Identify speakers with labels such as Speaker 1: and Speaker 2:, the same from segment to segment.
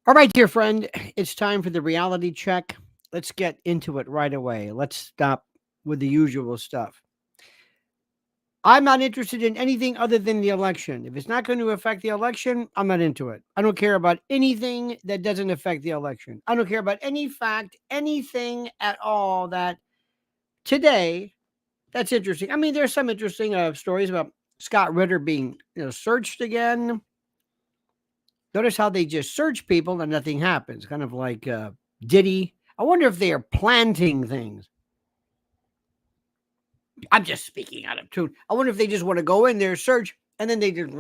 Speaker 1: All right, dear friend, it's time for the reality check. Let's get into it right away. Let's stop with the usual stuff. I'm not interested in anything other than the election. If it's not going to affect the election, I'm not into it. I don't care about anything that doesn't affect the election. I don't care about any fact, anything at all that today that's interesting. I mean, there's some interesting stories about Scott Ritter being searched again. Notice how they just search people and nothing happens. Kind of like Diddy. I wonder if they are planting things. I'm just speaking out of tune. I wonder if they just want to go in there, search, and then they just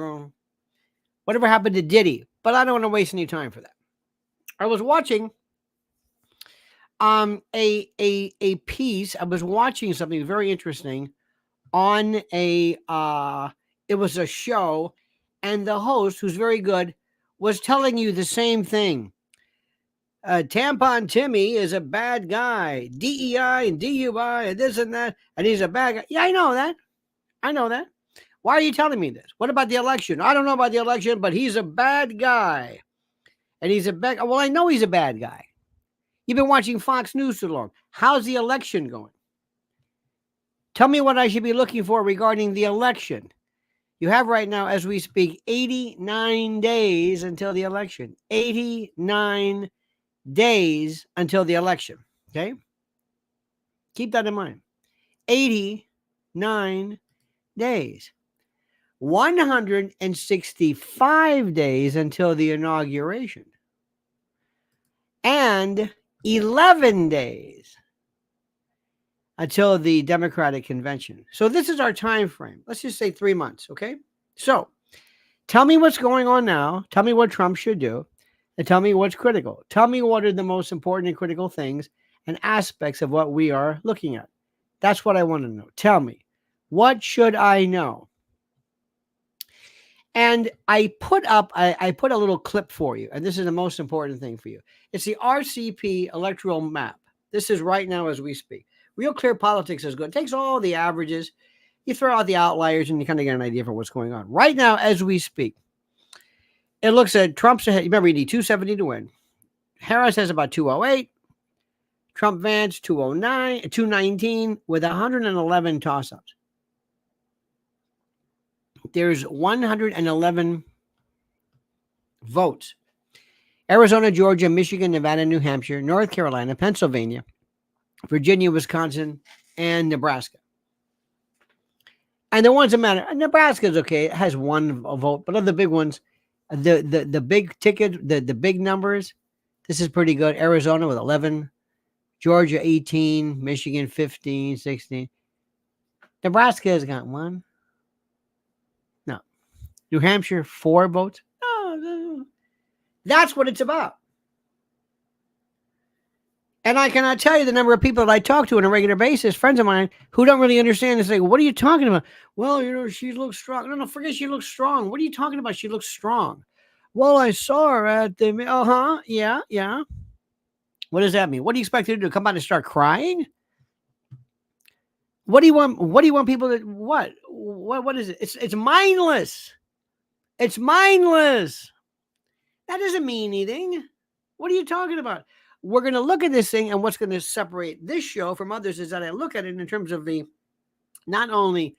Speaker 1: whatever happened to Diddy. But I don't want to waste any time for that. I was watching a piece. I was watching something very interesting on a it was a show, and the host, who's very good, was telling you the same thing. Tampon Timmy is a bad guy. DEI and DUI and this and that, and he's a bad guy. Yeah, I know that. I know that. Why are you telling me this? What about the election? I don't know about the election, but he's a bad guy. And he's a bad. Well, I know he's a bad guy. You've been watching Fox News too long. How's the election going? Tell me what I should be looking for regarding the election. You have right now, as we speak, 89 days until the election. 89 days until the election. Okay? Keep that in mind. 89 days. 165 days until the inauguration. And 11 days until the Democratic convention. So this is our time frame. Let's just say 3 months, okay? So tell me what's going on now. Tell me what Trump should do. And tell me what's critical. Tell me what are the most important and critical things and aspects of what we are looking at. That's what I want to know. Tell me, what should I know? And I put a little clip for you, and this is the most important thing for you. It's the RCP electoral map. This is right now as we speak. Real Clear Politics is good. It takes all the averages. You throw out the outliers, and you kind of get an idea for what's going on. Right now as we speak, it looks at Trump's ahead. Remember, you need 270 to win. Harris has about 208. Trump Vance, 209, 219 with 111 toss-ups. There's 111 votes. Arizona, Georgia, Michigan, Nevada, New Hampshire, North Carolina, Pennsylvania, Virginia, Wisconsin, and Nebraska. And the ones that matter, Nebraska is okay. It has one vote, but of the big ones, the big ticket, the big numbers, this is pretty good. Arizona with 11, Georgia 18, Michigan 15, 16. Nebraska has got one. No. New Hampshire, 4 votes. No. That's what it's about. And I cannot tell you the number of people that I talk to on a regular basis, friends of mine, who don't really understand and say, what are you talking about? Well, she looks strong. No, forget she looks strong. What are you talking about? She looks strong. Well, I saw her at the, yeah. What does that mean? What do you expect her to do? Come out and start crying? What do you want people to, what is it? It's mindless. It's mindless. That doesn't mean anything. What are you talking about? We're going to look at this thing, and what's going to separate this show from others is that I look at it in terms of the, not only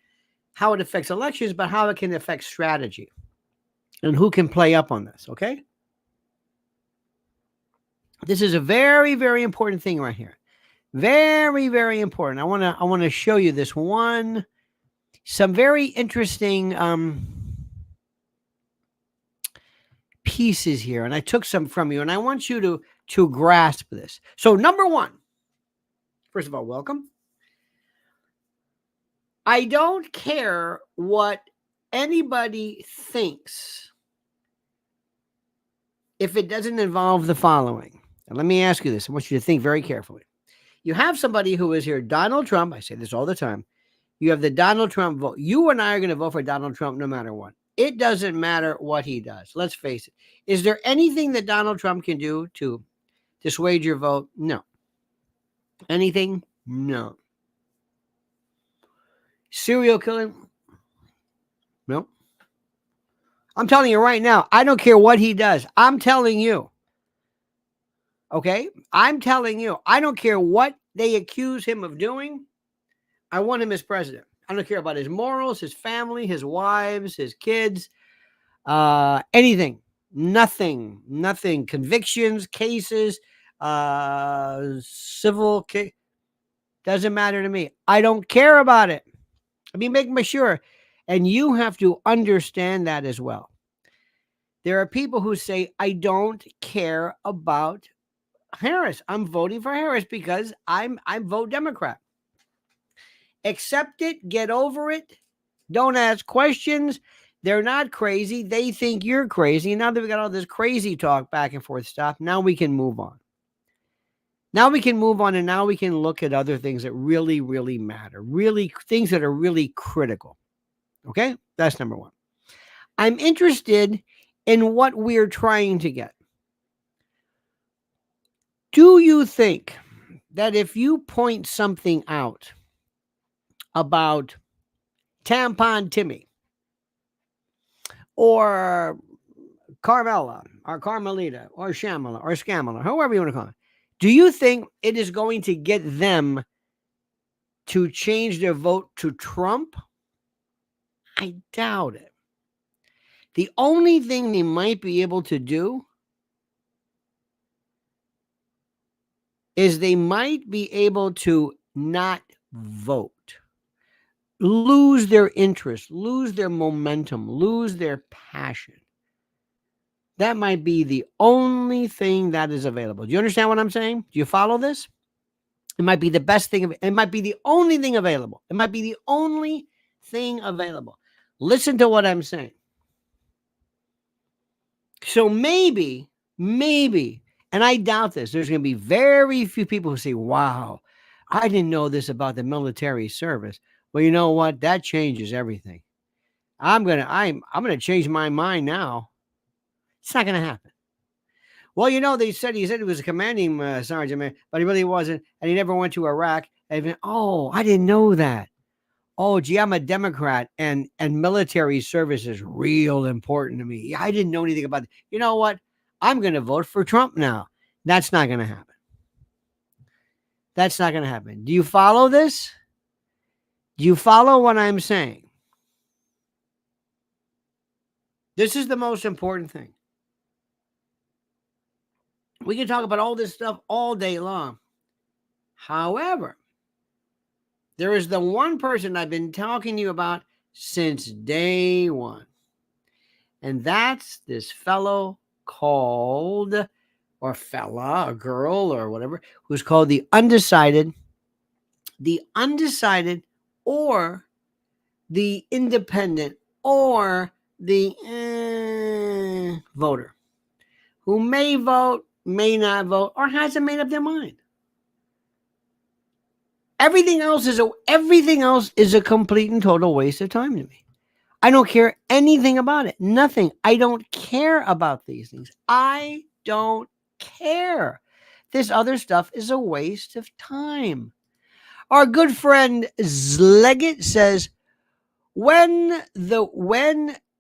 Speaker 1: how it affects elections, but how it can affect strategy and who can play up on this. Okay. This is a very, very important thing right here. Very, very important. I want to show you this one, some very interesting, pieces here. And I took some from you, and I want you to grasp this. So number one, first of all, welcome. I don't care what anybody thinks if it doesn't involve the following. And let me ask you this. I want you to think very carefully. You have somebody who is here, Donald Trump. I say this all the time. You have the Donald Trump vote. You and I are going to vote for Donald Trump no matter what. It doesn't matter what he does. Let's face it. Is there anything that Donald Trump can do to dissuade your vote? No. Anything? No. Serial killing? No. I'm telling you right now, I don't care what he does. I'm telling you. Okay? I'm telling you, I don't care what they accuse him of doing. I want him as president. I don't care about his morals, his family, his wives, his kids, anything. Nothing. Convictions, cases, civil case. Doesn't matter to me. I don't care about it. I mean, make me sure. And you have to understand that as well. There are people who say, I don't care about Harris. I'm voting for Harris because I vote Democrat. Accept it, get over it. Don't ask questions. They're not crazy. They think you're crazy. Now that we got all this crazy talk back and forth stuff, now we can move on. Now we can move on, and now we can look at other things that really, really matter. Really, things that are really critical. Okay? That's number one. I'm interested in what we're trying to get. Do you think that if you point something out about Tampon Timmy or Carmela or Carmelita or Shamala or Scamala, however you want to call it, do you think it is going to get them to change their vote to Trump? I doubt it. The only thing they might be able to do is they might be able to not vote, lose their interest, lose their momentum, lose their passion. That might be the only thing that is available. Do you understand what I'm saying? Do you follow this? It might be the best thing. It might be the only thing available. It might be the only thing available. Listen to what I'm saying. So maybe, and I doubt this, there's going to be very few people who say, wow, I didn't know this about the military service. Well, you know what? That changes everything. I'm going to change my mind now. It's not going to happen. Well, you know, he said he was a commanding sergeant, but he really wasn't. And he never went to Iraq. And, oh, I didn't know that. Oh, gee, I'm a Democrat and military service is real important to me. I didn't know anything about it. You know what? I'm going to vote for Trump now. That's not going to happen. That's not going to happen. Do you follow this? Do you follow what I'm saying? This is the most important thing. We can talk about all this stuff all day long. However, there is the one person I've been talking to you about since day one. And that's this fellow called, or fella, a girl, or whatever, who's called the Undecided, or the Independent, or the voter, who may vote, may not vote, or hasn't made up their mind. Everything else is a complete and total waste of time to me. I don't care anything about it. Nothing. I don't care about these things. I don't care. This other stuff is a waste of time. Our good friend Zleggett says, when the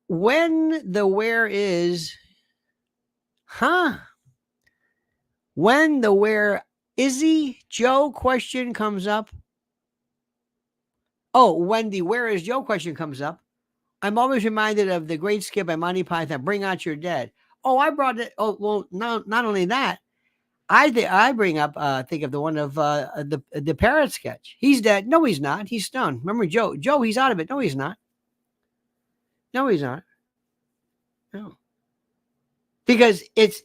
Speaker 1: where is, when the where is he Joe question comes up. Oh, when the where is Joe question comes up, I'm always reminded of the great skit by Monty Python, Bring Out Your Dead. Oh, I brought it. Oh, well, no, not only that, I bring up, think of the one of the parrot sketch. He's dead. No, he's not. He's stunned. Remember Joe? Joe, he's out of it. No, he's not. No, he's not. No. Because it's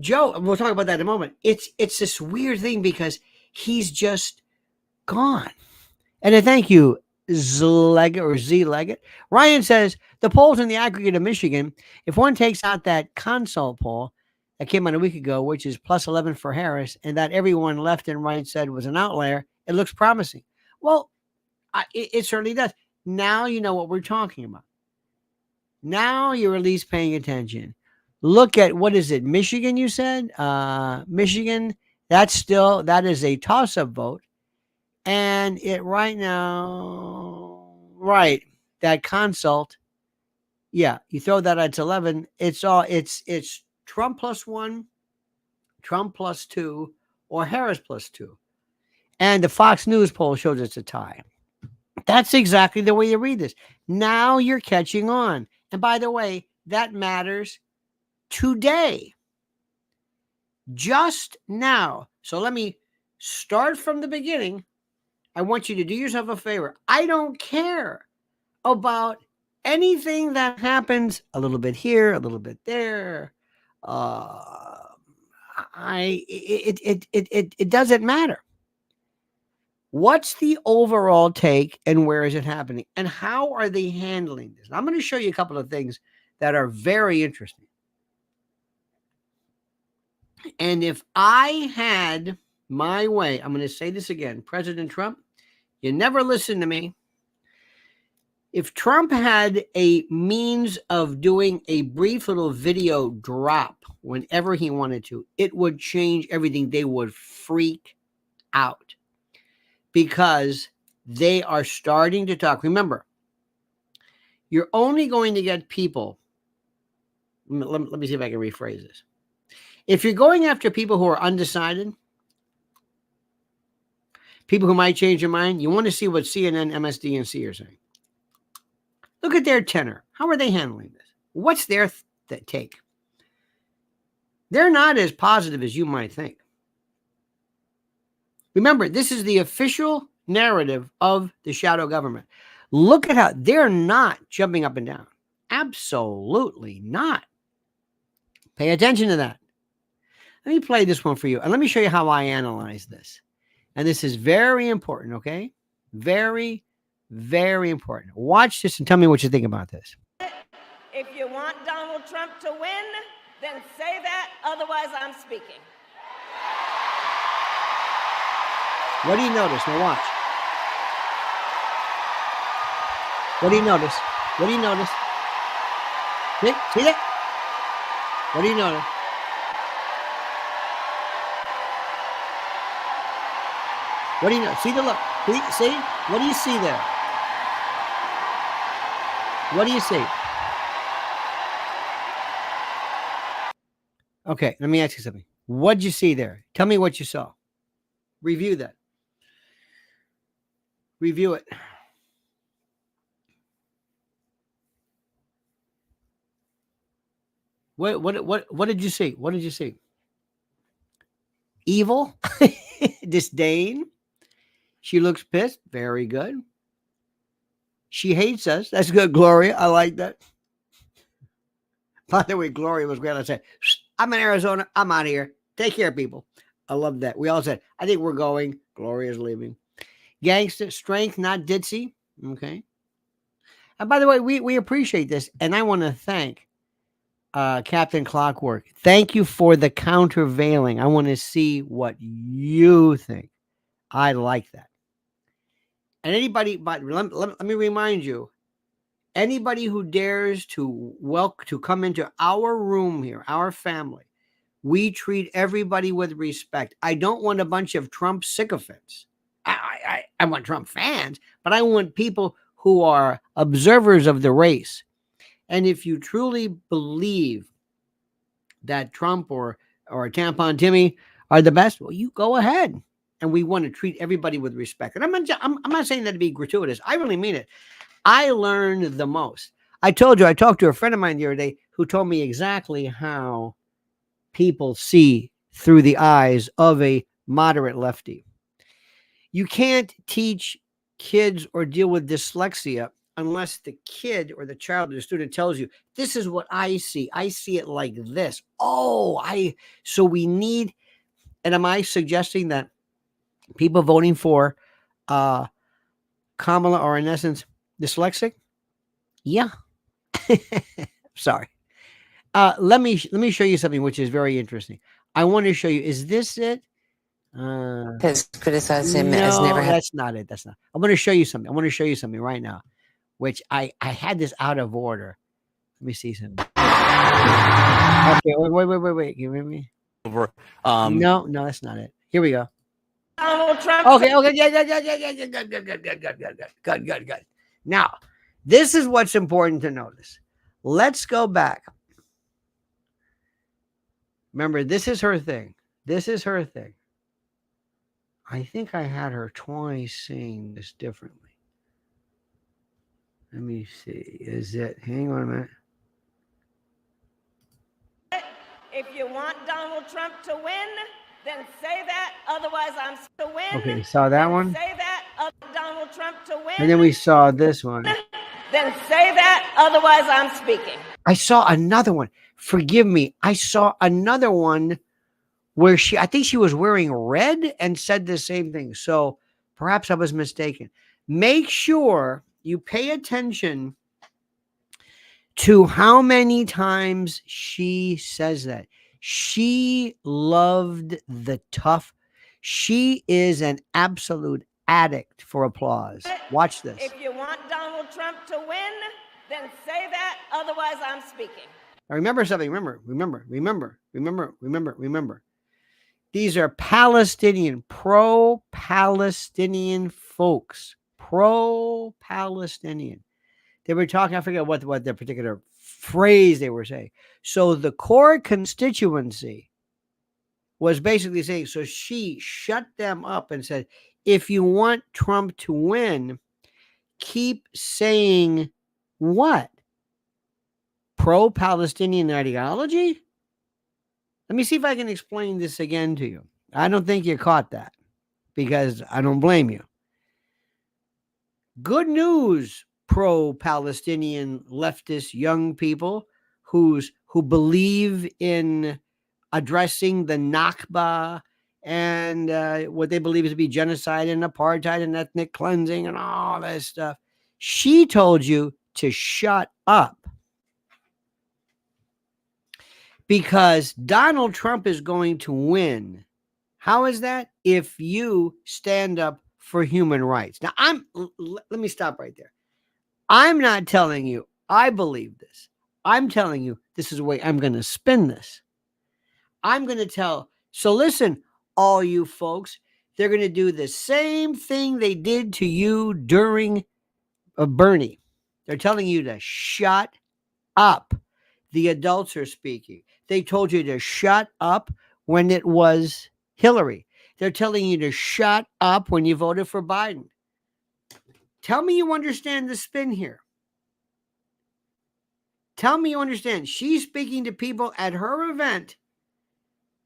Speaker 1: Joe. We'll talk about that in a moment. It's this weird thing because he's just gone. And I thank you, Z-Leggett or Z-Leggett. Ryan says, the polls in the aggregate of Michigan, if one takes out that consult poll that came out a week ago, which is plus 11 for Harris, and that everyone left and right said was an outlier, it looks promising. Well, it certainly does. Now you know what we're talking about. Now you're at least paying attention. Look at, what is it, Michigan, you said? Michigan, that is a toss-up vote. And it right now, right, that consult, yeah, you throw that at 11, it's Trump plus 1, Trump +2 or Harris +2. And the Fox News poll shows it's a tie. That's exactly the way you read this. Now you're catching on. And by the way, that matters today. Just now. So let me start from the beginning. I want you to do yourself a favor. I don't care about anything that happens a little bit here, a little bit there. It doesn't matter. What's the overall take and where is it happening? And how are they handling this? I'm going to show you a couple of things that are very interesting. And if I had my way, I'm going to say this again, President Trump, you never listen to me. If Trump had a means of doing a brief little video drop whenever he wanted to, it would change everything. They would freak out because they are starting to talk. Remember, you're only going to get people. Let me see if I can rephrase this. If you're going after people who are undecided, people who might change their mind, you want to see what CNN, MSDNC are saying. Look at their tenor. How are they handling this? What's their take? They're not as positive as you might think. Remember, this is the official narrative of the shadow government. Look at how they're not jumping up and down. Absolutely not. Pay attention to that. Let me play this one for you, and let me show you how I analyze this. And this is very important, okay? Very, very important. Watch this and tell me what you think about this.
Speaker 2: If you want Donald Trump to win, then say that. Otherwise, I'm speaking.
Speaker 1: What do you notice? Now watch. What do you notice? What do you notice? See that? What do you notice? What do you know? See the look? See? What do you see there? What do you see? Okay, let me ask you something. What'd you see there? Tell me what you saw. Review that. Review it. What did you see? What did you see? Evil? Disdain? She looks pissed. Very good. She hates us. That's good, Gloria. I like that. By the way, Gloria was great. I said, I'm in Arizona. I'm out of here. Take care, people. I love that. We all said, I think we're going. Gloria's leaving. Gangster, strength, not ditzy. Okay. And by the way, we appreciate this. And I want to thank Captain Clockwork. Thank you for the countervailing. I want to see what you think. I like that. And anybody, but let me remind you, anybody who dares to come into our room here, our family, we treat everybody with respect. I don't want a bunch of Trump sycophants. I want Trump fans, but I want people who are observers of the race. And if you truly believe that Trump or Tampon Timmy are the best, well, you go ahead. And we want to treat everybody with respect. And I'm not saying that to be gratuitous. I really mean it. I learned the most. I told you, I talked to a friend of mine the other day who told me exactly how people see through the eyes of a moderate lefty. You can't teach kids or deal with dyslexia unless the kid or the child or the student tells you, this is what I see. I see it like this. So we need, and am I suggesting that people voting for Kamala are in essence dyslexic? Yeah. Sorry. Let me show you something which is very interesting. I want to show you. Is this it?
Speaker 3: Has criticized him as never happened.
Speaker 1: That's not it. That's not. I'm going to show you something. I want to show you something right now, which I had this out of order. Let me see something. Okay. Wait. You hear me?
Speaker 4: Over.
Speaker 1: No, that's not it. Here we go.
Speaker 2: Donald Trump.
Speaker 1: Okay, yeah, good. Now, this is what's important to notice. Let's go back. Remember, this is her thing. This is her thing. I think I had her twice saying this differently. Let me see. Is it? Hang on a minute.
Speaker 2: If you want Donald Trump to win, then say that. Otherwise, I'm to win.
Speaker 1: Okay, saw that
Speaker 2: then
Speaker 1: one.
Speaker 2: Say that. Donald Trump to win.
Speaker 1: And then we saw this one.
Speaker 2: Then say that. Otherwise, I'm speaking.
Speaker 1: I saw another one. Forgive me. I saw another one where I think she was wearing red and said the same thing. So perhaps I was mistaken. Make sure you pay attention to how many times she says that. She loved the tough. She is an absolute addict for applause. Watch this.
Speaker 2: If you want Donald Trump to win, then say that. Otherwise, I'm speaking.
Speaker 1: Now remember something. Remember. These are Palestinian, pro-Palestinian folks. Pro-Palestinian. They were talking, I forget what the particular phrase they were saying. So the core constituency was basically saying, so she shut them up and said, if you want Trump to win, keep saying what? Pro-Palestinian ideology? Let me see if I can explain this again to you. I don't think you caught that because I don't blame you. Good news, pro-Palestinian leftist young people who believe in addressing the Nakba and what they believe is to be genocide and apartheid and ethnic cleansing and all this stuff. She told you to shut up because Donald Trump is going to win. How is that? If you stand up for human rights. Now, let me stop right there. I'm not telling you I believe this. I'm telling you this is the way I'm going to spin this. I'm going to tell. So listen, all you folks, they're going to do the same thing they did to you during Bernie. They're telling you to shut up. The adults are speaking. They told you to shut up when it was Hillary. They're telling you to shut up when you voted for Biden. Tell me you understand the spin here. Tell me you understand. She's speaking to people at her event,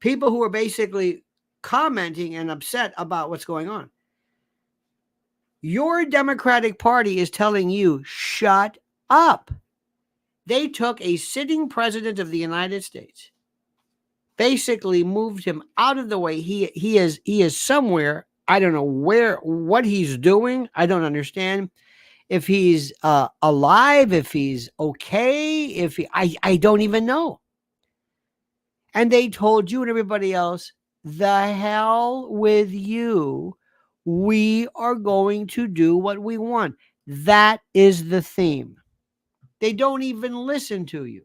Speaker 1: people who are basically commenting and upset about what's going on. Your Democratic Party is telling you, shut up. They took a sitting president of the United States, basically moved him out of the way. He is somewhere. I don't know what he's doing. I don't understand if he's alive, if he's okay, I don't even know. And they told you and everybody else, the hell with you. We are going to do what we want. That is the theme. They don't even listen to you.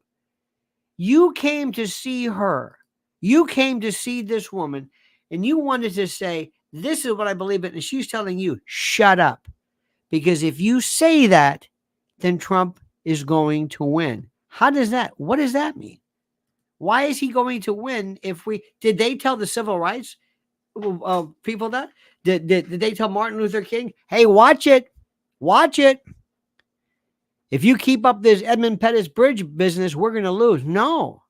Speaker 1: You came to see her. You came to see this woman, and you wanted to say, this is what I believe in. And she's telling you, shut up. Because if you say that, then Trump is going to win. What does that mean? Why is he going to win did they tell the civil rights people that? Did they tell Martin Luther King, hey, watch it. Watch it. If you keep up this Edmund Pettus Bridge business, we're going to lose. No.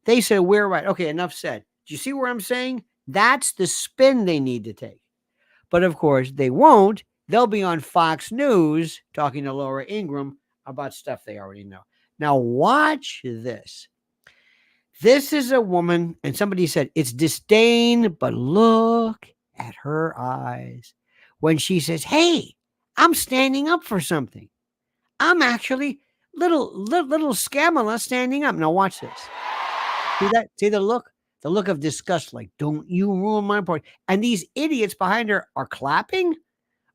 Speaker 1: They said, we're right. Okay, enough said. Do you see where I'm saying? That's the spin they need to take. But of course, they won't. They'll be on Fox News talking to Laura Ingraham about stuff they already know. Now, watch this. This is a woman, and somebody said, it's disdain, but look at her eyes when she says, hey, I'm standing up for something. I'm actually little Scamala standing up. Now watch this. See that? See the look? The look of disgust, like, don't you ruin my party. And these idiots behind her are clapping?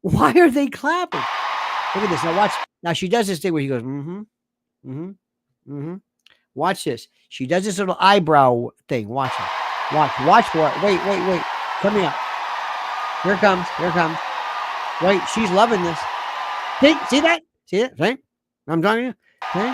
Speaker 1: Why are they clapping? Look at this. Now watch. Now she does this thing where she goes, Watch this. She does this little eyebrow thing. Watch it. Watch for it. Wait. Come here. Here it comes. Wait, she's loving this. See that? See it? Right? I'm talking to you. Okay?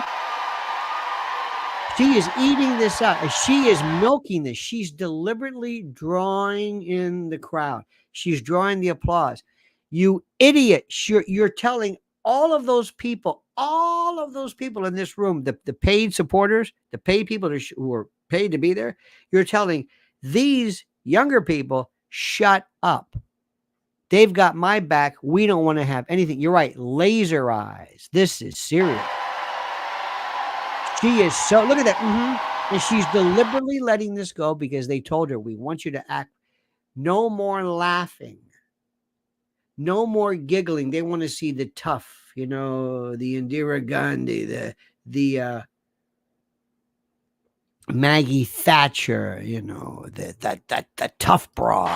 Speaker 1: She is eating this up. She is milking this. She's deliberately drawing in the crowd. She's drawing the applause. You idiot. You're telling all of those people in this room, the paid supporters, the paid people who are paid to be there, you're telling these younger people, shut up. They've got my back. We don't want to have anything. You're right. Laser eyes. This is serious. She is so, look at that. And she's deliberately letting this go because they told her, we want you to act. No more laughing. No more giggling. They want to see the tough, the Indira Gandhi, the Maggie Thatcher, that tough broad.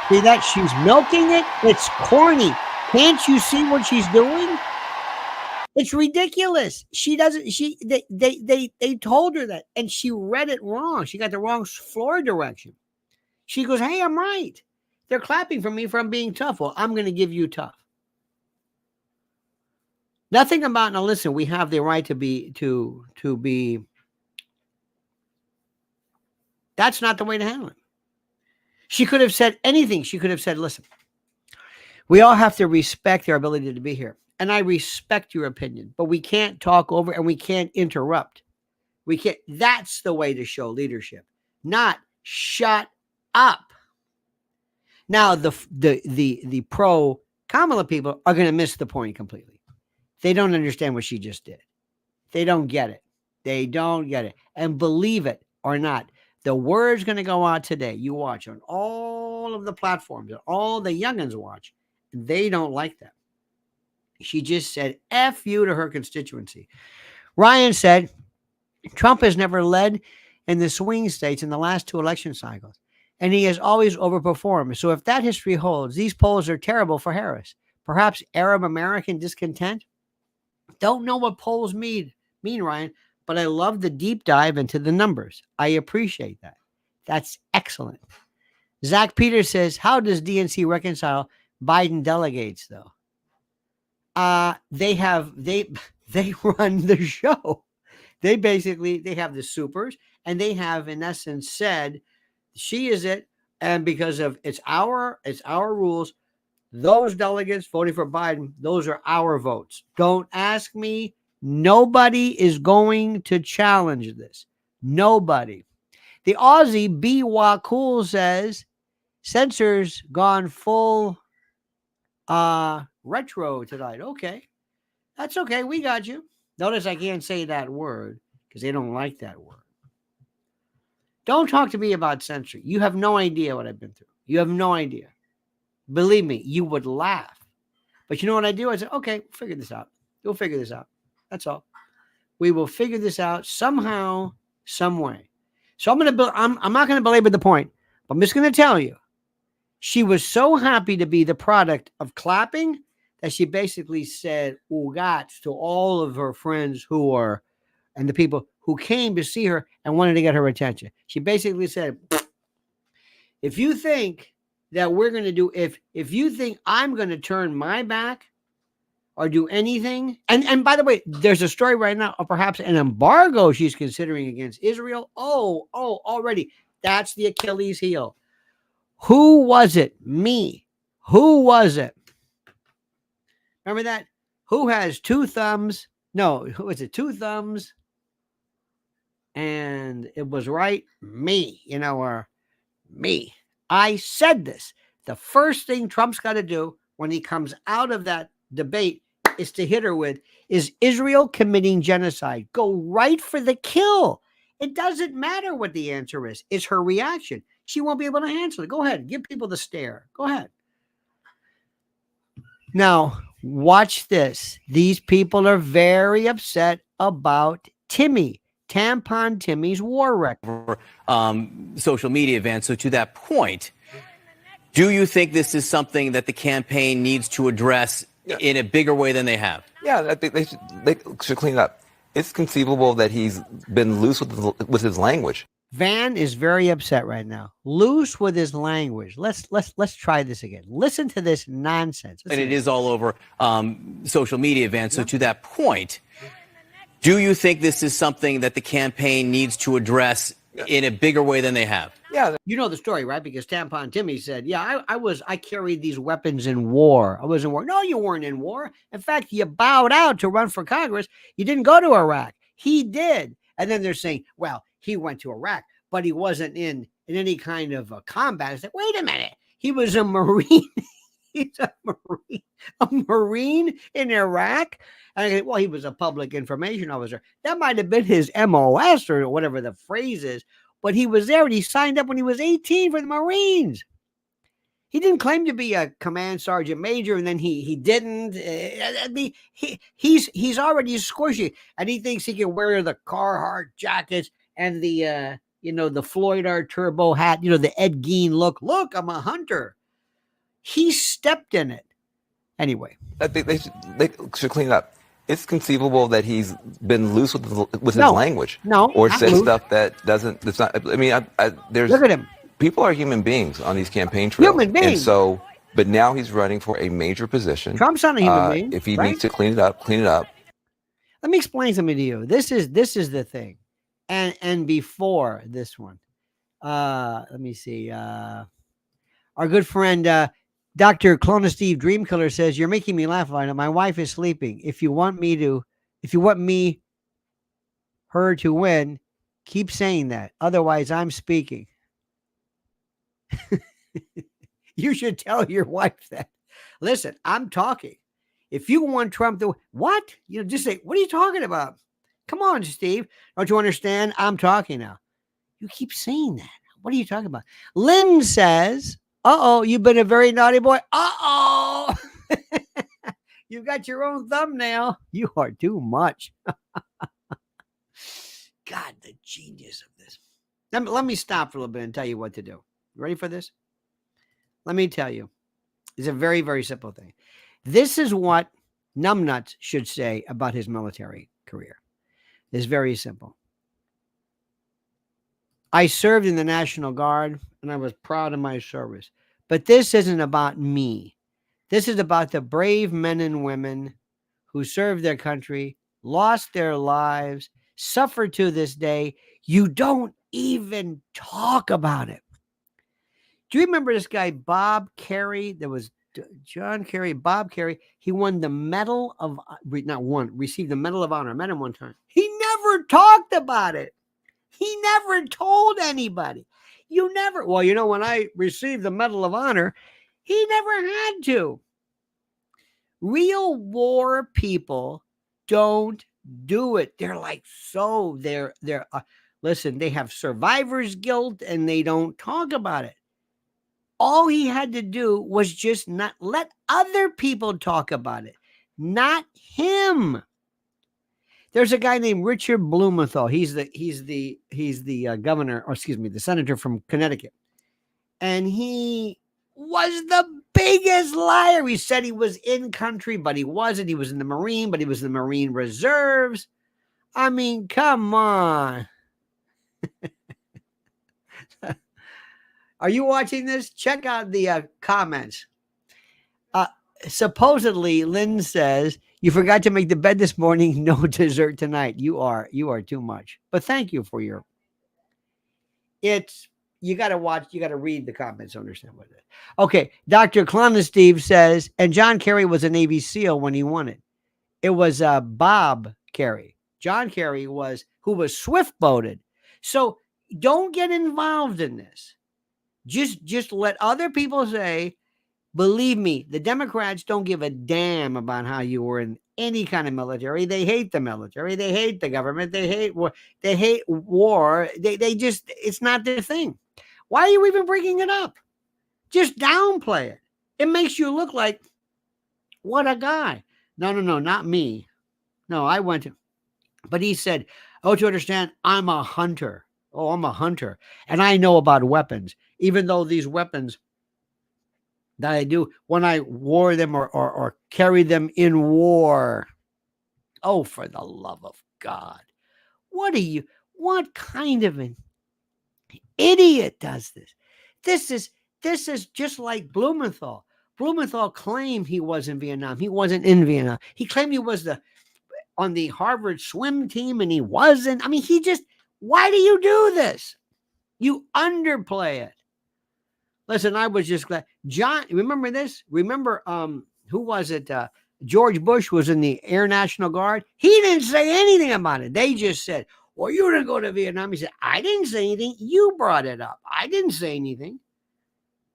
Speaker 1: See that? She's milking it. It's corny. Can't you see what she's doing? It's ridiculous. They told her that, and she read it wrong. She got the wrong floor direction. She goes, hey, I'm right. They're clapping for me for being tough. Well, I'm going to give you tough. Nothing about, now listen, we have the right to be, that's not the way to handle it. She could have said anything. She could have said, listen, we all have to respect their ability to be here. And I respect your opinion, but we can't talk over and we can't interrupt. We can't. That's the way to show leadership, not shut up. Now, the pro Kamala people are going to miss the point completely. They don't understand what she just did. They don't get it. They don't get it. And believe it or not, the word's going to go out today. You watch on all of the platforms, all the youngins watch. They don't like that. She just said F you to her constituency. Ryan said, Trump has never led in the swing states in the last 2 election cycles, and he has always overperformed. So if that history holds, these polls are terrible for Harris. Perhaps Arab American discontent? Don't know what polls mean, Ryan, but I love the deep dive into the numbers. I appreciate that. That's excellent. Zach Peters says, how does DNC reconcile Biden delegates, though? They run the show. They have the supers, and they have in essence said, she is it. And because of it's our rules, those delegates voting for Biden, those are our votes. Don't ask me. Nobody is going to challenge this. Nobody. The Aussie B. Cool says, censors gone full retro tonight. Okay. That's okay. We got you. Notice I can't say that word because they don't like that word. Don't talk to me about censoring. You have no idea what I've been through. You have no idea. Believe me, you would laugh. But you know what I do? I say, okay, we'll figure this out. We'll figure this out. That's all. We will figure this out somehow, some way. So I'm not going to belabor the point, but I'm just going to tell you, she was so happy to be the product of clapping that she basically said "Ugats" to all of her friends and the people who came to see her and wanted to get her attention. She basically said, if you think that we're going to do, if you think I'm going to turn my back or do anything, and by the way, there's a story right now of perhaps an embargo she's considering against Israel. Oh, already. That's the Achilles heel. Who was it? Me. Who was it? Remember that? Who has 2 thumbs? No, who is it? 2 thumbs. And it was right. Me, or me. I said this. The first thing Trump's got to do when he comes out of that debate is to hit her with, is Israel committing genocide? Go right for the kill. It doesn't matter what the answer is. It's her reaction. She won't be able to answer it. Go ahead. Give people the stare. Go ahead. Now, watch this. These people are very upset about Timmy. Tampon Timmy's war record.
Speaker 4: Social media events. So to that point, do you think this is something that the campaign needs to address in a bigger way than they have?
Speaker 5: Yeah, I think they should clean it up. It's conceivable that he's been loose with his language.
Speaker 1: Van is very upset right now. Loose with his language. Let's try this again. Listen to this nonsense.
Speaker 4: And it is all over social media, Van. So to that point, Do you think this is something that the campaign needs to address in a bigger way than they have?
Speaker 5: Yeah.
Speaker 1: You know the story, right? Because Tampon Timmy said, yeah, I carried these weapons in war. I was in war. No, you weren't in war. In fact, you bowed out to run for Congress. You didn't go to Iraq. He did. And then they're saying, well, he went to Iraq, but he wasn't in any kind of combat. It's like, wait a minute. He was a Marine. He's a Marine in Iraq. And I go, well, he was a public information officer. That might have been his MOS or whatever the phrase is. But he was there and he signed up when he was 18 for the Marines. He didn't claim to be a command sergeant major, and then he didn't. I mean, he's already squishy, and he thinks he can wear the Carhartt jackets and the the Floyd R. Turbo hat, the Ed Gein look. Look, I'm a hunter. He stepped in it. Anyway,
Speaker 5: I think they should clean it up. It's conceivable that he's been loose with his language.
Speaker 1: No,
Speaker 5: or said
Speaker 1: loose.
Speaker 5: stuff that doesn't. It's not. I mean, there's.
Speaker 1: Look at him.
Speaker 5: People are human beings on these campaign trails.
Speaker 1: Human beings.
Speaker 5: And so, but now he's running for a major position.
Speaker 1: Trump's not a human being.
Speaker 5: If he
Speaker 1: right?
Speaker 5: needs to clean it up, clean it up.
Speaker 1: Let me explain something to you. This is the thing. And before this one, let me see. Our good friend Dr. Clona Steve Dreamkiller says, you're making me laugh, Lionel. My wife is sleeping. If you want her to win, keep saying that. Otherwise, I'm speaking. You should tell your wife that. Listen, I'm talking. If you want Trump to, what? Just say, what are you talking about? Come on, Steve. Don't you understand? I'm talking now. You keep saying that. What are you talking about? Lynn says, uh-oh, you've been a very naughty boy. Uh-oh. You've got your own thumbnail. You are too much. God, the genius of this. Let me stop for a little bit and tell you what to do. You ready for this? Let me tell you. It's a very, very simple thing. This is what numbnuts should say about his military career. It's very simple. I served in the National Guard, and I was proud of my service. But this isn't about me. This is about the brave men and women who served their country, lost their lives, suffer to this day. You don't even talk about it. Do you remember this guy, Bob Kerrey? There was John Kerry, Bob Kerrey. He won the Medal of, received the Medal of Honor. I met him one time. He never talked about it. He never told anybody. When I received the Medal of Honor, he never had to. Real war people don't do it. They're like, listen, they have survivor's guilt and they don't talk about it. All he had to do was just not let other people talk about it, not him. There's a guy named Richard Blumenthal. He's the governor, or excuse me, the senator from Connecticut. And he was the biggest liar. He said he was in country, but he wasn't. He was in the Marine, but he was in the Marine Reserves. I mean, come on. Are you watching this? Check out the comments. Supposedly, Lynn says, you forgot to make the bed this morning. No dessert tonight. You are too much. But thank you for you got to read the comments to understand what it is. Okay. Dr. Clona Steve says, and John Kerry was a Navy SEAL when he won it. It was Bob Kerry. John Kerry who was swift boated. So don't get involved in this. Just let other people say, believe me, the Democrats don't give a damn about how you were in any kind of military. They hate the military. They hate the government. They hate war. They just, it's not their thing. Why are you even bringing it up? Just downplay it. It makes you look like, what a guy. No, not me. No, I went to, but he said, oh, to understand, I'm a hunter. Oh, I'm a hunter. And I know about weapons, even though these weapons that I do when I wore them or carried them in war. Oh, for the love of God. What kind of an idiot does this? This is just like Blumenthal. Blumenthal claimed he was in Vietnam. He wasn't in Vietnam. He claimed he was on the Harvard swim team and he wasn't. I mean, why do you do this? You underplay it. Listen, I was just glad. John, remember this? Remember, who was it? George Bush was in the Air National Guard. He didn't say anything about it. They just said, well, you didn't go to Vietnam. He said, I didn't say anything. You brought it up. I didn't say anything.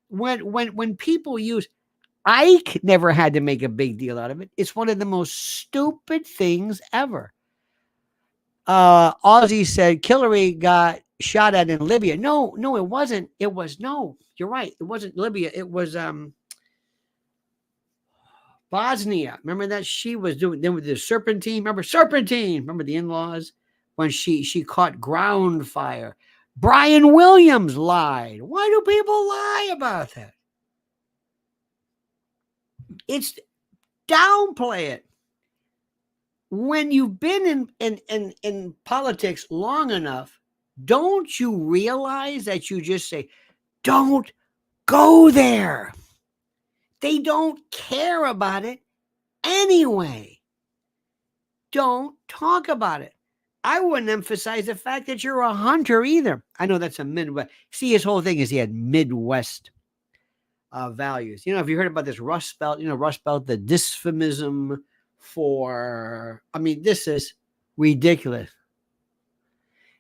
Speaker 1: When people use, Ike never had to make a big deal out of it. It's one of the most stupid things ever. Ozzy said Hillary got shot at in Libya. No, it wasn't. No, you're right. It wasn't Libya. It was Bosnia. Remember that she was doing then with the Serpentine. Remember Serpentine? Remember the in-laws when she caught ground fire. Brian Williams lied. Why do people lie about that? It's downplay it. When you've been in politics long enough, don't you realize that you just say, don't go there? They don't care about it anyway. Don't talk about it. I wouldn't emphasize the fact that you're a hunter either. I know that's a Midwest. See, his whole thing is he had Midwest values. If you heard about this Rust Belt, Rust Belt, the dysphemism this is ridiculous.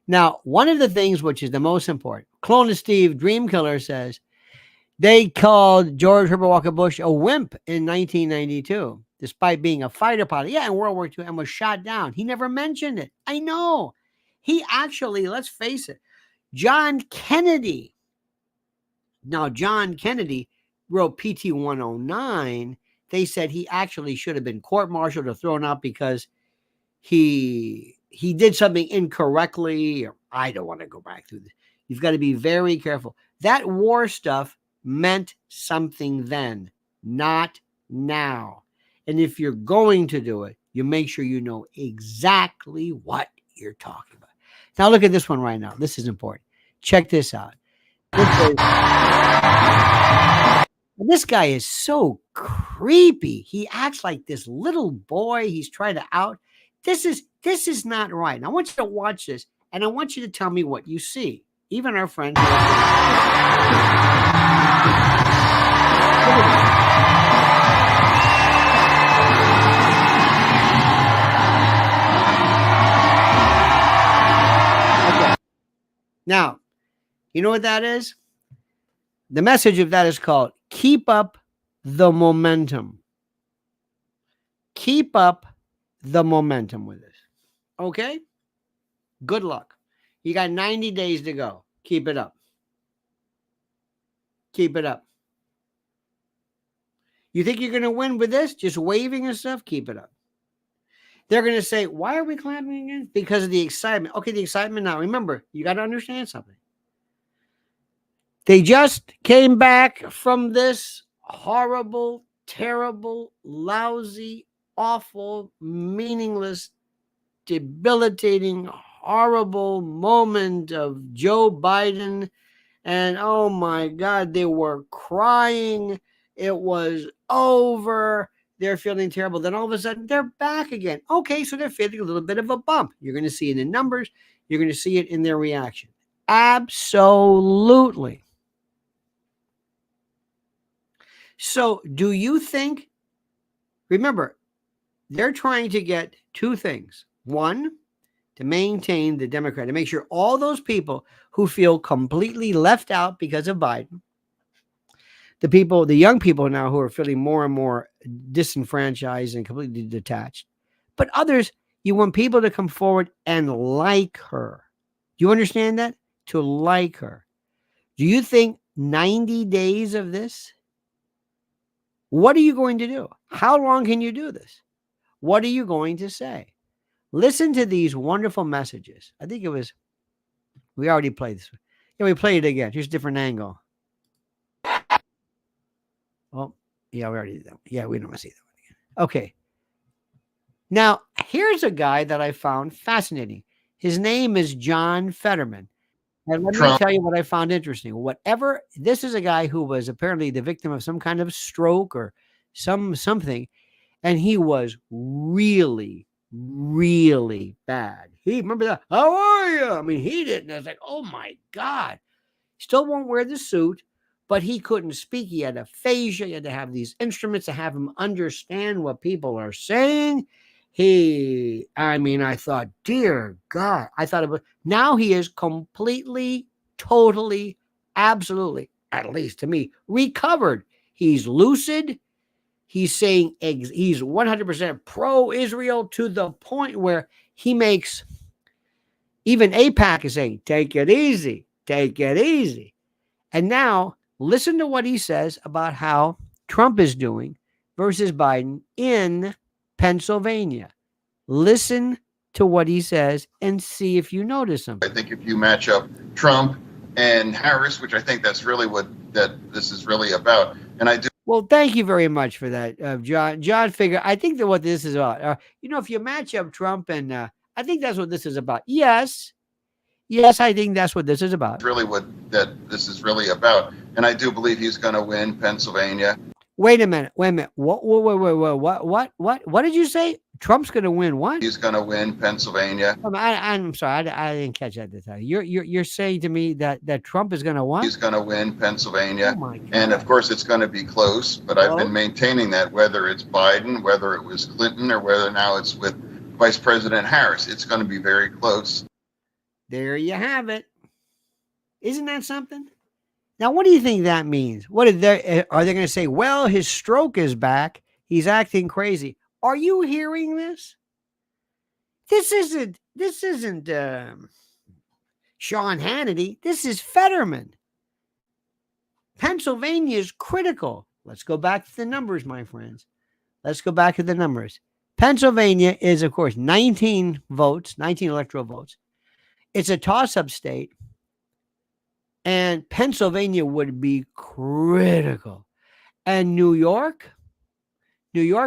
Speaker 1: Now, one of the things which is the most important, Clone of Steve, Dreamkiller says, they called George Herbert Walker Bush a wimp in 1992, despite being a fighter pilot. Yeah, in World War II, and was shot down. He never mentioned it. I know. He actually, let's face it, John Kennedy. Now, John Kennedy wrote PT 109. They said he actually should have been court-martialed or thrown out because he did something incorrectly. Or I don't want to go back through this. You've got to be very careful. That war stuff meant something then, not now. And if you're going to do it, you make sure you know exactly what you're talking about. Now look at this one right now. This is important. Check this out. This guy is so creepy. He acts like this little boy. He's trying to out. This is not right. And I want you to watch this, and I want you to tell me what you see. Even our friends. Okay. Now, you know what that is? The message of that is called keep up the momentum. Keep up the momentum with this. Okay? Good luck. You got 90 days to go. Keep it up. Keep it up. You think you're going to win with this? Just waving and stuff? Keep it up. They're going to say, why are we clapping again? Because of the excitement. Okay, the excitement now. Remember, you got to understand something. They just came back from this horrible, terrible, lousy, awful, meaningless, debilitating, horrible moment of Joe Biden. And oh my God, they were crying. It was over. They're feeling terrible. Then all of a sudden, they're back again. Okay, so they're feeling a little bit of a bump. You're going to see it in numbers. You're going to see it in their reaction. Absolutely. So do you think, remember, they're trying to get two things. One, to maintain the Democrat, to make sure all those people who feel completely left out because of Biden, the young people now who are feeling more and more disenfranchised and completely detached, but others, you want people to come forward and like her. Do you understand that? To like her. Do you think 90 days of this? What are you going to do? How long can you do this? What are you going to say? Listen to these wonderful messages. I think we already played this. Yeah, we played it again. Here's a different angle. Oh, yeah, we already did that one. Yeah, we don't want to see that one again. Okay. Now, here's a guy that I found fascinating. His name is John Federman. And let me tell you what I found interesting. This is a guy who was apparently the victim of some kind of stroke or something. And he was really, really bad. He remember that? How are you? I mean, he didn't. I was like, oh my God. Still won't wear the suit, but he couldn't speak. He had aphasia. He had to have these instruments to have him understand what people are saying. I thought, dear God, I thought about now he is completely, totally, absolutely, at least to me, recovered. He's lucid. He's saying he's 100% pro-Israel to the point where he makes, even AIPAC is saying, take it easy, take it easy. And now listen to what he says about how Trump is doing versus Biden in Pennsylvania. Listen to what he says and see if you notice something.
Speaker 6: I think if you match up Trump and Harris, which I think that's really what this is really about, and I do.
Speaker 1: Well, thank you very much for that, John. John figure. I think that what this is about, if you match up Trump and I think that's what this is about. Yes, I think that's what this is about.
Speaker 6: Really what this is really about, and I do believe he's going to win Pennsylvania.
Speaker 1: Wait a minute. What did you say? Trump's going to win what?
Speaker 6: He's going to win Pennsylvania.
Speaker 1: I'm sorry, I didn't catch that this time. You're saying to me that Trump is going to what?
Speaker 6: He's going to win Pennsylvania.
Speaker 1: Oh my God.
Speaker 6: And of course it's going to be close, but I've been maintaining that whether it's Biden, whether it was Clinton, or whether now it's with Vice President Harris, it's going to be very close.
Speaker 1: There you have it. Isn't that something? Now, what do you think that means? Are they going to say, well, his stroke is back. He's acting crazy. Are you hearing this? This isn't Sean Hannity. This is Federman. Pennsylvania is critical. Let's go back to the numbers, my friends. Let's go back to the numbers. Pennsylvania is, of course, 19 electoral votes. It's a toss-up state. And Pennsylvania would be critical. And New York,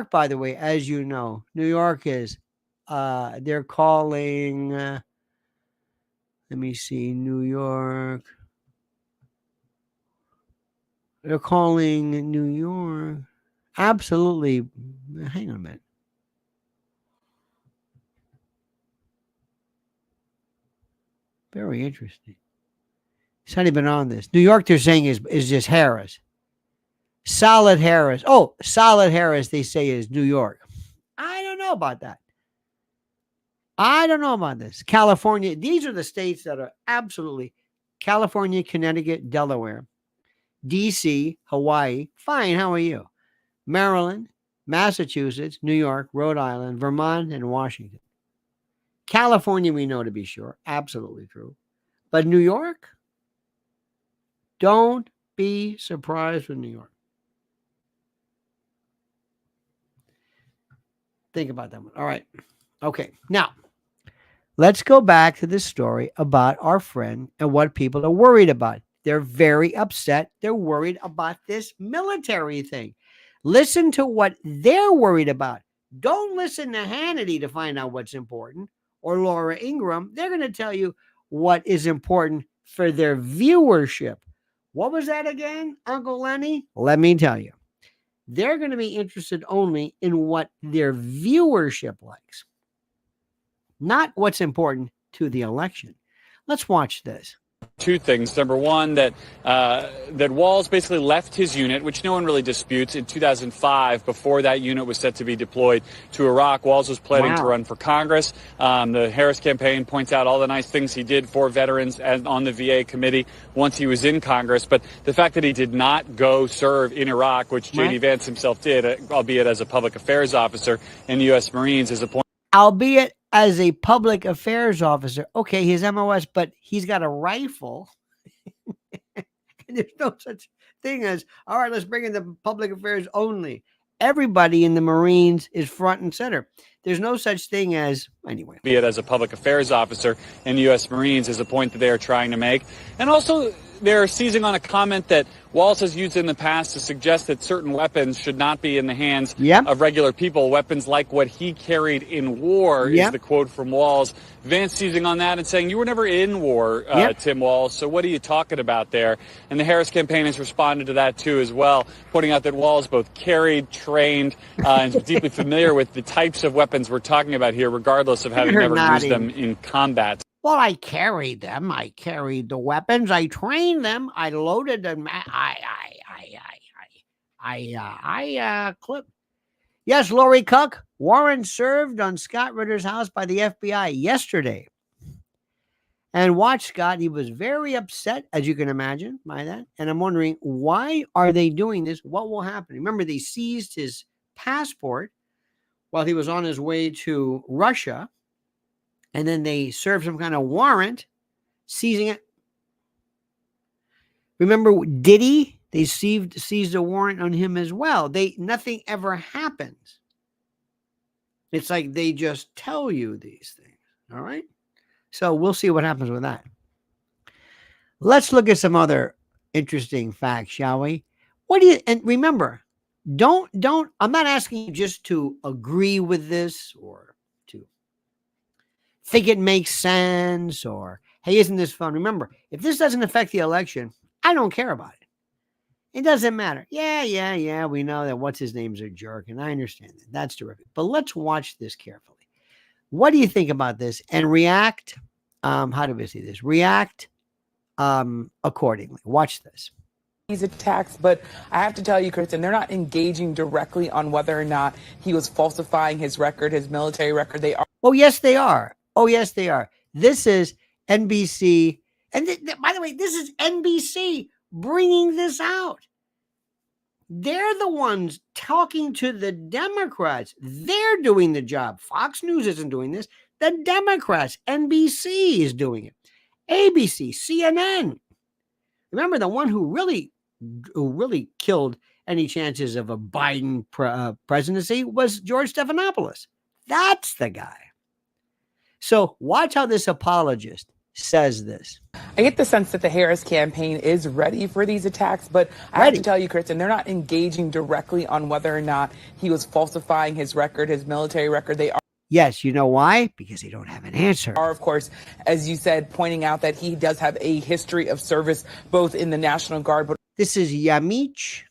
Speaker 1: by the way, as you know, New York is, they're calling, let me see, New York. They're calling New York. Absolutely. Hang on a minute. Very interesting. It's not even on this. New York, they're saying is just Harris. Solid Harris. Oh, solid Harris, they say is New York. I don't know about that. I don't know about this. California, these are the states that are absolutely California, Connecticut, Delaware, DC, Hawaii. Fine, how are you? Maryland, Massachusetts, New York, Rhode Island, Vermont, and Washington. California, we know to be sure. Absolutely true. But New York? Don't be surprised with New York. Think about that one. All right. Okay. Now, let's go back to this story about our friend and what people are worried about. They're very upset. They're worried about this military thing. Listen to what they're worried about. Don't listen to Hannity to find out what's important, or Laura Ingraham. They're going to tell you what is important for their viewership. What was that again, Uncle Lenny? Let me tell you. They're going to be interested only in what their viewership likes, not what's important to the election. Let's watch this.
Speaker 7: Two things. Number one, that Walz basically left his unit, which no one really disputes, in 2005, before that unit was set to be deployed to Iraq. Walz was planning to run for Congress. The Harris campaign points out all the nice things he did for veterans and on the VA committee once he was in Congress. But the fact that he did not go serve in Iraq, which J.D. Vance himself did, albeit as a public affairs officer in the U.S. Marines, is a point.
Speaker 1: Albeit as a public affairs officer. Okay, his MOS, but he's got a rifle. And there's no such thing as, all right, let's bring in the public affairs only. Everybody in the Marines is front and center. There's no such thing as, anyway.
Speaker 7: Be it as a public affairs officer in the U.S. Marines is a point that they are trying to make. And also, they're seizing on a comment that Walz has used in the past to suggest that certain weapons should not be in the hands of regular people. Weapons like what he carried in war is the quote from Walz. Vance seizing on that and saying, you were never in war, Tim Walz, so what are you talking about there? And the Harris campaign has responded to that too as well, pointing out that Walz both carried, trained, and is deeply familiar with the types of weapons we're talking about here, regardless of having never used them in combat.
Speaker 1: Well, I carried them. I carried the weapons. I trained them. I loaded them. I clipped. Yes, Lori Cook. Warren served on Scott Ritter's house by the FBI yesterday. And watch Scott. He was very upset, as you can imagine, by that. And I'm wondering, why are they doing this? What will happen? Remember, they seized his passport while he was on his way to Russia. And then they served some kind of warrant, seizing it. Remember Diddy? They seized a warrant on him as well. Nothing ever happens. It's like they just tell you these things. All right. So we'll see what happens with that. Let's look at some other interesting facts, shall we? And remember, I'm not asking you just to agree with this or to think it makes sense or, hey, isn't this fun? Remember, if this doesn't affect the election, I don't care about it. It doesn't matter. Yeah. We know that what's his name's a jerk, and I understand that. That's terrific. But let's watch this carefully. What do you think about this? And react. How do we see this? React accordingly. Watch this.
Speaker 8: These attacks, but I have to tell you, Kristen, they're not engaging directly on whether or not he was falsifying his record, his military record. They are.
Speaker 1: Oh, yes, they are. This is NBC. And by the way, this is NBC bringing this out. They're the ones talking to the Democrats. They're doing the job. Fox News isn't doing this. The Democrats, NBC is doing it. ABC, CNN. Remember, the one who really killed any chances of a Biden presidency was George Stephanopoulos. That's the guy. So watch how this apologist says this.
Speaker 8: I get the sense that the Harris campaign is ready for these attacks, but I have to tell you, Kristen, they're not engaging directly on whether or not he was falsifying his record, his military record. They are.
Speaker 1: Yes, you know why? Because they don't have an answer.
Speaker 8: Are, of course, as you said, pointing out that he does have a history of service, both in the National Guard, but
Speaker 1: this is Yamich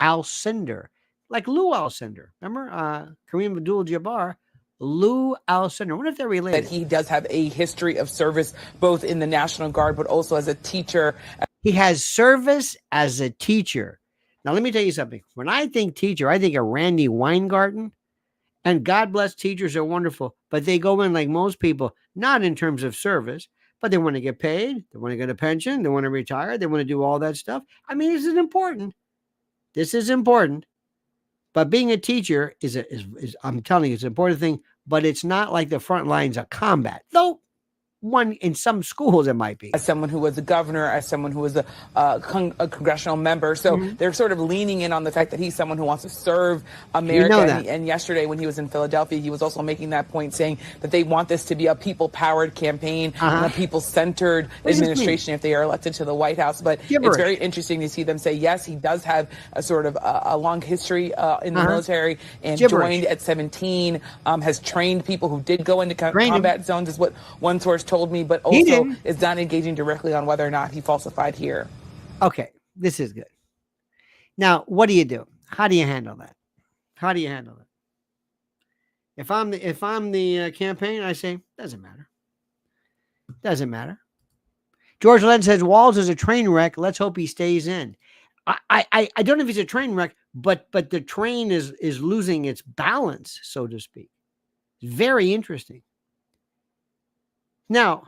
Speaker 1: Alcindor, like Lou Alcindor. Remember Kareem Abdul-Jabbar? Lou Alcindor. I wonder if they're related.
Speaker 8: That he does have a history of service, both in the National Guard, but also as a teacher.
Speaker 1: He has service as a teacher. Now, let me tell you something. When I think teacher, I think of Randy Weingarten. And God bless, teachers are wonderful, but they go in like most people, not in terms of service, but they want to get paid. They want to get a pension. They want to retire. They want to do all that stuff. I mean, this is important. But being a teacher is I'm telling you, it's an important thing, but it's not like the front lines of combat. Though one in some schools it might be.
Speaker 8: As someone who was a governor, as someone who was a congressional member. So they're sort of leaning in on the fact that he's someone who wants to serve America.
Speaker 1: You know that.
Speaker 8: And yesterday when he was in Philadelphia, he was also making that point, saying that they want this to be a people-powered campaign and a people-centered administration if they are elected to the White House. But it's very interesting to see them say, yes, he does have a sort of a long history in the military and joined at 17, has trained people who did go into combat zones, is what one source told me, but also is not engaging directly on whether or not he falsified here.
Speaker 1: Okay, this is good. Now, what do you do? How do you handle that? If I'm the campaign, I say doesn't matter. George Lenz says Walz is a train wreck. Let's hope he stays in. I don't know if he's a train wreck, but the train is losing its balance, so to speak. It's very interesting. Now,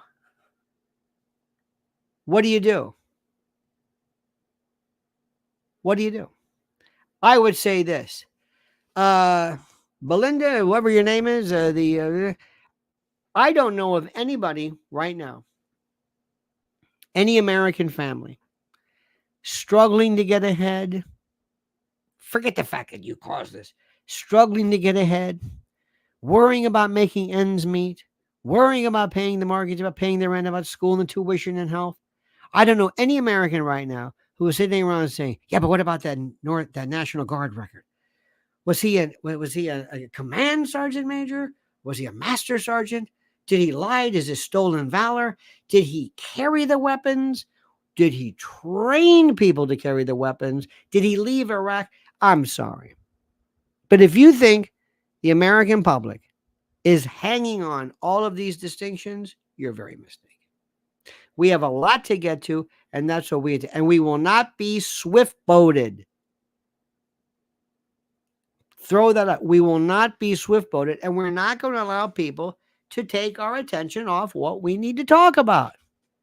Speaker 1: what do you do? I would say this. Belinda, whoever your name is, I don't know of anybody right now, any American family, struggling to get ahead. Forget the fact that you caused this. Struggling to get ahead, worrying about making ends meet, worrying about paying the mortgage, about paying the rent, about school and tuition and health. I don't know any American right now who is sitting around saying, yeah, but what about that National Guard record? Was he a command sergeant major? Was he a master sergeant? Did he lie? Is this stolen valor? Did he carry the weapons? Did he train people to carry the weapons? Did he leave Iraq? I'm sorry. But if you think the American public is hanging on all of these distinctions, you're very mistaken. We have a lot to get to, and that's what and we will not be swift-boated. Throw that up. We will not be swift-boated, and we're not going to allow people to take our attention off what we need to talk about.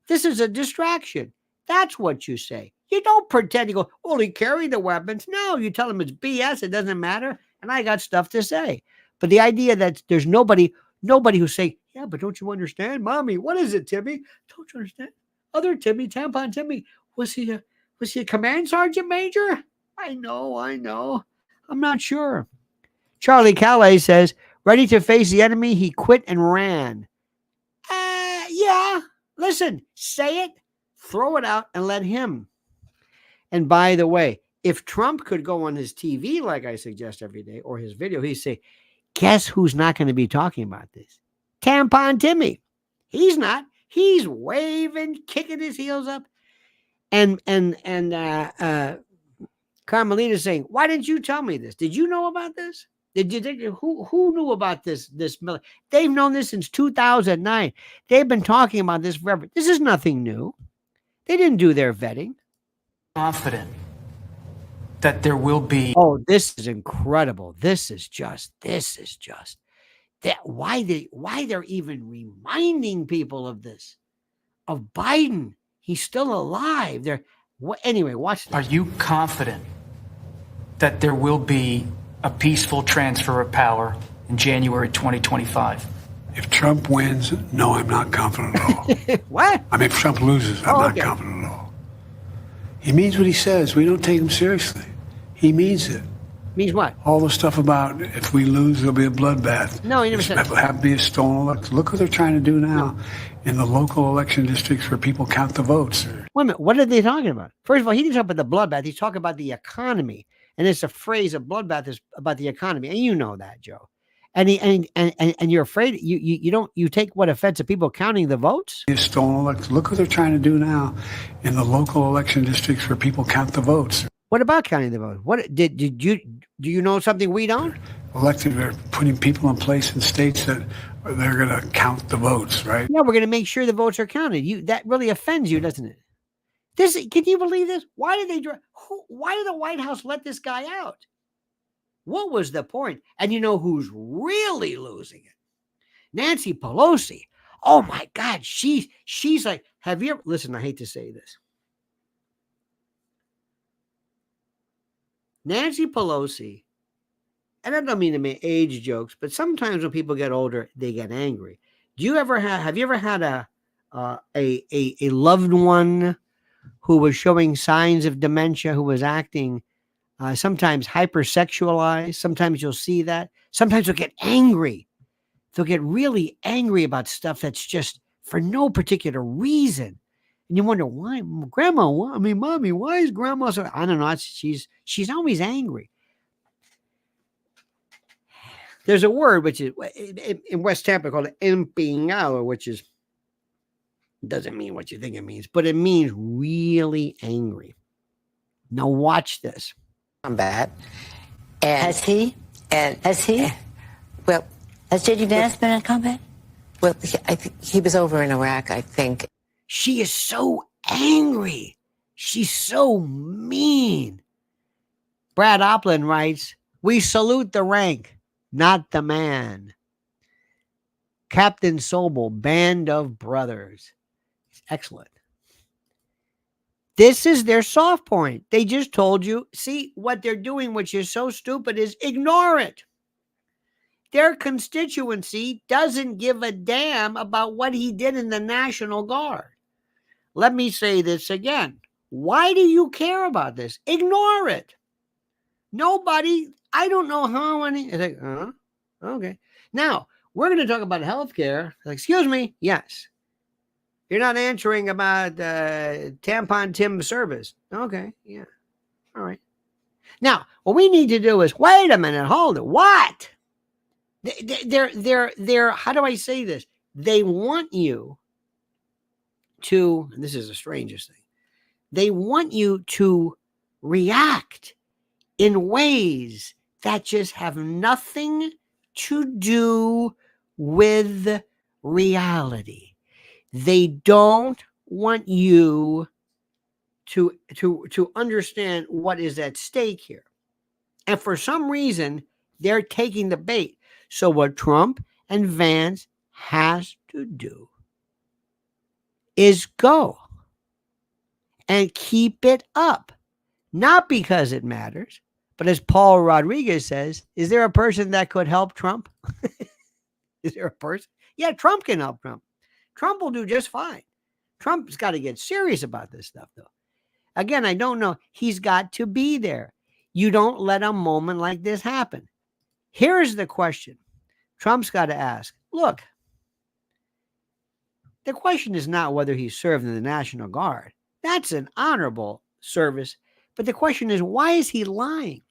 Speaker 1: This is a distraction. That's what you say. You don't pretend. You go, well, he carried the weapons. No, you tell him it's BS. It doesn't matter. And I got stuff to say. But the idea that there's nobody who's saying, yeah, but don't you understand, Mommy? What is it, Timmy? Don't you understand? Other Timmy, Tampon Timmy, was he a command sergeant major? I know. I'm not sure. Charlie Calais says, ready to face the enemy, he quit and ran. Yeah. Listen, say it, throw it out, and let him. And by the way, if Trump could go on his TV, like I suggest every day, or his video, he'd say, guess who's not going to be talking about this? Tampon Timmy. He's not. He's waving, kicking his heels up. And Carmelita's saying, why didn't you tell me this? Did you know about this? Who knew about this? They've known this since 2009. They've been talking about this forever. This is nothing new. They didn't do their vetting.
Speaker 9: Confident that there will be.
Speaker 1: Oh, this is incredible. This is just that. Why they're even reminding people of this, of Biden. He's still alive. Anyway, watch this.
Speaker 9: Are you confident that there will be a peaceful transfer of power in January 2025?
Speaker 10: If Trump wins, no, I'm not confident at all.
Speaker 1: What?
Speaker 10: I mean, if Trump loses, I'm not confident at all. He means what he says. We don't take him seriously. He means it.
Speaker 1: Means what?
Speaker 10: All the stuff about if we lose, there'll be a bloodbath.
Speaker 1: No, he never said that.
Speaker 10: Have to be a stolen election. Look what they're trying to do now in the local election districts where people count the votes.
Speaker 1: Wait a minute. What are they talking about? First of all, he didn't talk about the bloodbath. He's talking about the economy. And it's a phrase of bloodbath is about the economy. And you know that, Joe. And you're afraid you take what offense of people counting the votes?
Speaker 10: A stolen election. Look what they're trying to do now in the local election districts where people count the votes.
Speaker 1: What about counting the votes? What do you know something we don't?
Speaker 10: Elected, they're putting people in place in states that they're going to count the votes, right?
Speaker 1: Yeah, we're going to make sure the votes are counted. That really offends you, doesn't it? Can you believe this? Why did the White House let this guy out? What was the point? And you know who's really losing it? Nancy Pelosi. Oh my God, she's like, have you ever listen? I hate to say this. Nancy Pelosi, and I don't mean to make age jokes, but sometimes when people get older, they get angry. Have you ever had a loved one who was showing signs of dementia, who was acting sometimes hypersexualized? Sometimes you'll see that. Sometimes they'll get angry. They'll get really angry about stuff that's just for no particular reason. And you wonder why, Grandma, Mommy, why is Grandma so? I don't know. She's always angry. There's a word which is in West Tampa called empingado, which doesn't mean what you think it means, but it means really angry. Now watch this.
Speaker 3: Combat. And has he? Well, has J.D. Vance been in combat? Well, I think he was over in Iraq, I think.
Speaker 1: She is so angry. She's so mean. Brad Oplin writes, we salute the rank, not the man. Captain Sobel, Band of Brothers. Excellent. This is their soft point. They just told you, see, what they're doing, which is so stupid, is ignore it. Their constituency doesn't give a damn about what he did in the National Guard. Let me say this again. Why do you care about this? Ignore it. Nobody, I don't know how many. It's like, okay. Now, we're going to talk about healthcare. Excuse me. Yes. You're not answering about tampon Tim service. Okay, yeah. All right. Now, what we need to do is wait a minute, hold it. What? They're how do I say this? They want you to, and this is the strangest thing, they want you to react in ways that just have nothing to do with reality. They don't want you to understand what is at stake here. And for some reason, they're taking the bait. So what Trump and Vance has to do is go and keep it up. Not because it matters, but as Paul Rodriguez says, is there a person that could help Trump? Is there a person? Yeah, Trump can help Trump. Trump will do just fine. Trump's got to get serious about this stuff, though. Again, I don't know. He's got to be there. You don't let a moment like this happen. Here's the question Trump's got to ask. Look, the question is not whether he served in the National Guard. That's an honorable service. But the question is, why is he lying?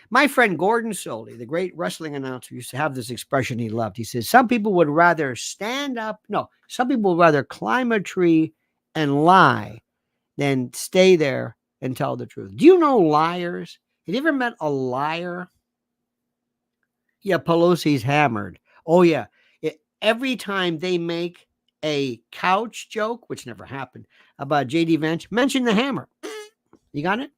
Speaker 1: My friend Gordon Soley, the great wrestling announcer, used to have this expression he loved. He says, some people would rather some people would rather climb a tree and lie than stay there and tell the truth. Do you know liars? Have you ever met a liar? Yeah, Pelosi's hammered. Oh, yeah. Every time they make a couch joke, which never happened, about J.D. Vance, mention the hammer. You got it?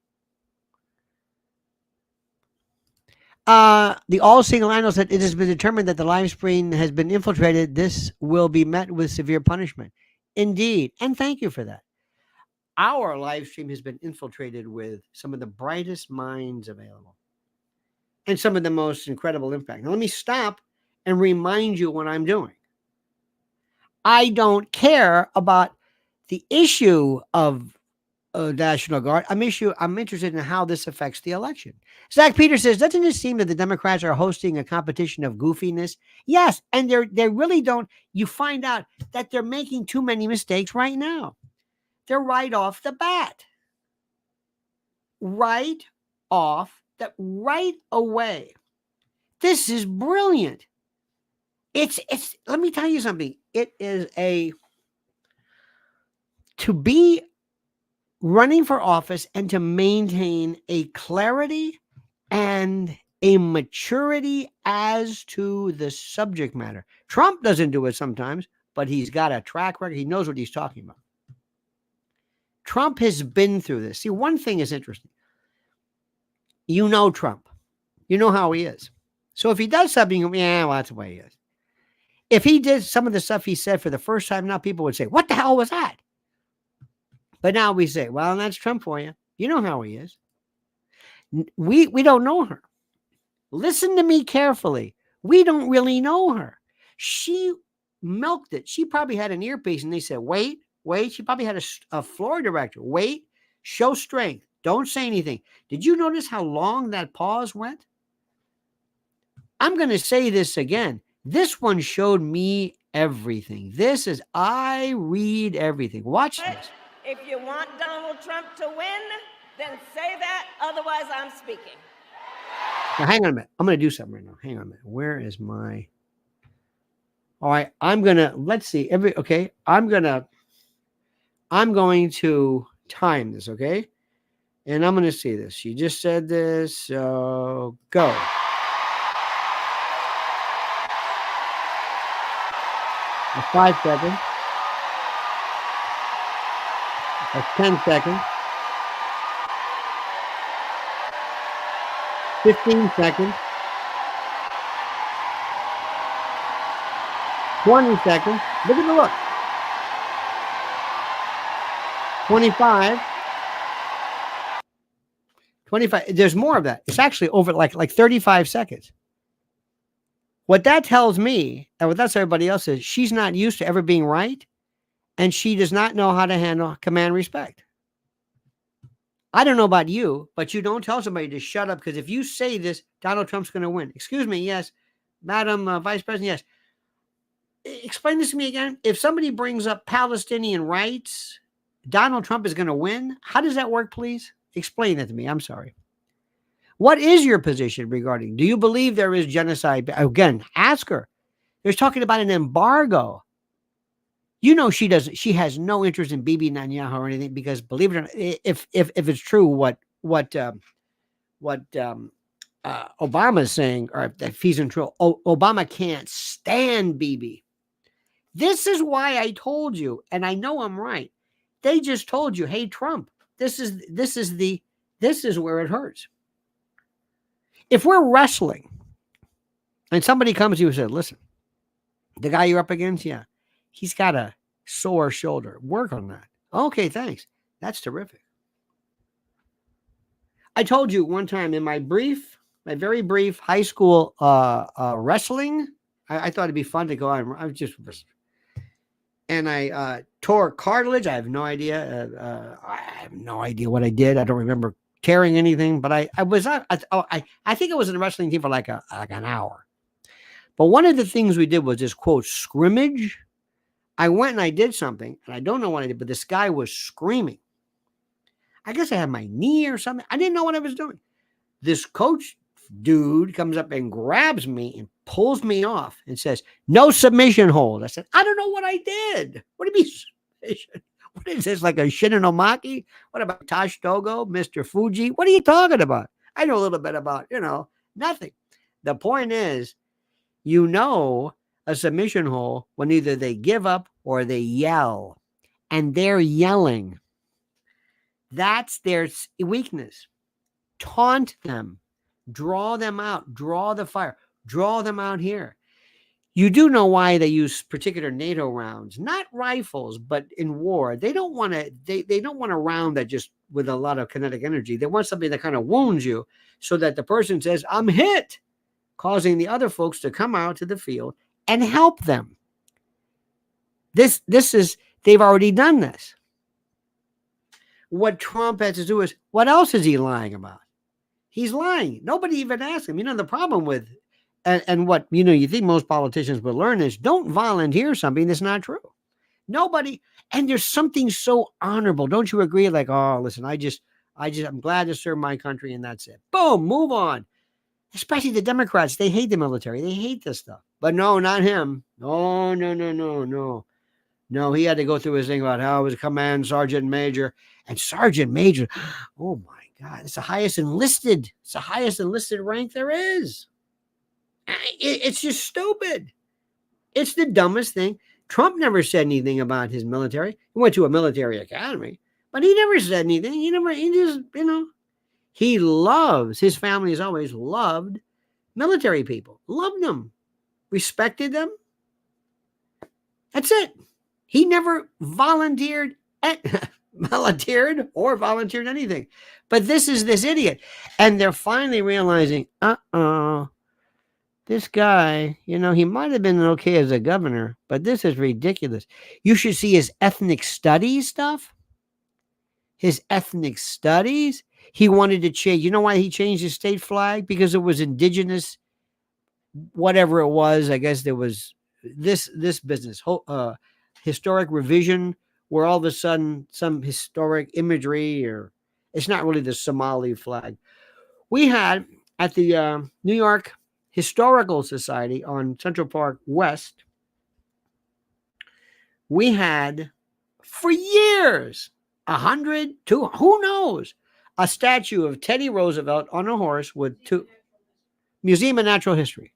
Speaker 1: The all-seeing Lionel said, it has been determined that the live stream has been infiltrated. This will be met with severe punishment. Indeed. And thank you for that. Our live stream has been infiltrated with some of the brightest minds available and some of the most incredible impact. Now, let me stop and remind you what I'm doing. I don't care about the issue of National Guard. I'm interested in how this affects the election. Zach Peters says, doesn't it seem that the Democrats are hosting a competition of goofiness? Yes, and they really don't. You find out that they're making too many mistakes right now. They're right off the bat. Right away. This is brilliant. It's let me tell you something. It is to be running for office and to maintain a clarity and a maturity as to the subject matter. Trump doesn't do it sometimes, but he's got a track record. He knows what he's talking about. Trump has been through this. See, one thing is interesting. You know Trump. You know how he is. So if he does something, yeah, well, that's the way he is. If he did some of the stuff he said for the first time, now people would say, what the hell was that? But now we say, well, that's Trump for you. You know how he is. We don't know her. Listen to me carefully. We don't really know her. She milked it. She probably had an earpiece and they said, wait. She probably had a floor director. Wait, show strength. Don't say anything. Did you notice how long that pause went? I'm going to say this again. This one showed me everything. I read everything. Watch this.
Speaker 2: If you want Donald Trump to win, then say that. Otherwise, I'm speaking.
Speaker 1: Now, hang on a minute. I'm going to do something right now. Hang on a minute. Where is my... All right. I'm going to... Let's see. I'm going to time this, okay? And I'm going to see this. She just said this, so go. A 5 seconds. A 10 seconds. 15 seconds. 20 seconds. Look at the look. 25. There's more of that. It's actually over like 35 seconds. What that tells me, and what that's everybody else is, she's not used to ever being right, and she does not know how to command respect. I don't know about you, but you don't tell somebody to shut up, because if you say this, Donald Trump's going to win. Excuse me, yes. Madam Vice President, yes. explain this to me again. If somebody brings up Palestinian rights, Donald Trump is going to win. How does that work, please? Explain that to me. I'm sorry. What is your position regarding? Do you believe there is genocide? Again, ask her. They're talking about an embargo. You know she doesn't. She has no interest in Bibi Netanyahu or anything because, believe it or not, if it's true what Obama is saying, or if he's in trouble, Obama can't stand Bibi. This is why I told you, and I know I'm right. They just told you, hey, Trump, this is where it hurts. If we're wrestling and somebody comes to you and says, listen, the guy you're up against, yeah, he's got a sore shoulder. Work on that. Okay, thanks. That's terrific. I told you one time in my very brief high school wrestling, I thought it'd be fun to go on. I was just, and I tore cartilage. I have no idea. I have no idea what I did. I don't remember tearing anything, but I think I was in the wrestling team for like an hour. But one of the things we did was this quote scrimmage. I went and I did something, and I don't know what I did, but this guy was screaming. I guess I had my knee or something. I didn't know what I was doing. This coach dude comes up and grabs me and pulls me off and says, no submission hold. I said, I don't know what I did. What do you mean submission? What is this, like a Shinanomaki? What about Tosh Togo, Mr. Fuji? What are you talking about? I know a little bit about, nothing. The point is, a submission hold when either they give up or they yell. And they're yelling. That's their weakness. Taunt them. Draw them out. Draw the fire. Draw them out here. You do know why they use particular NATO rounds, not rifles, but in war. They don't want to. They don't want a round that just with a lot of kinetic energy. They want something that kind of wounds you, so that the person says, "I'm hit," causing the other folks to come out to the field and help them. This is. They've already done this. What Trump has to do is, what else is he lying about? He's lying. Nobody even asked him. The problem with, and what, you think most politicians would learn is don't volunteer something that's not true. Nobody, and there's something so honorable. Don't you agree? Like, oh, listen, I'm glad to serve my country and that's it. Boom, move on. Especially the Democrats. They hate the military. They hate this stuff. But no, not him. No. No, he had to go through his thing about how it was a command sergeant major. And sergeant major, oh my God, it's the highest enlisted rank there is. It's just stupid. It's the dumbest thing. Trump never said anything about his military. He went to a military academy, but he never said anything. He loves, his family has always loved military people, loved them, respected them. That's it. He never volunteered anything. But this is this idiot. And they're finally realizing, this guy, he might have been okay as a governor, but this is ridiculous. You should see his ethnic studies stuff. His ethnic studies. He wanted to change. You know why he changed his state flag? Because it was indigenous, whatever it was. I guess there was this business. Historic revision, where all of a sudden some historic imagery, or it's not really the Somali flag. We had at the New York Historical Society on Central Park West, we had for years 100, 200, who knows, a statue of Teddy Roosevelt on a horse with two Museum of Natural History.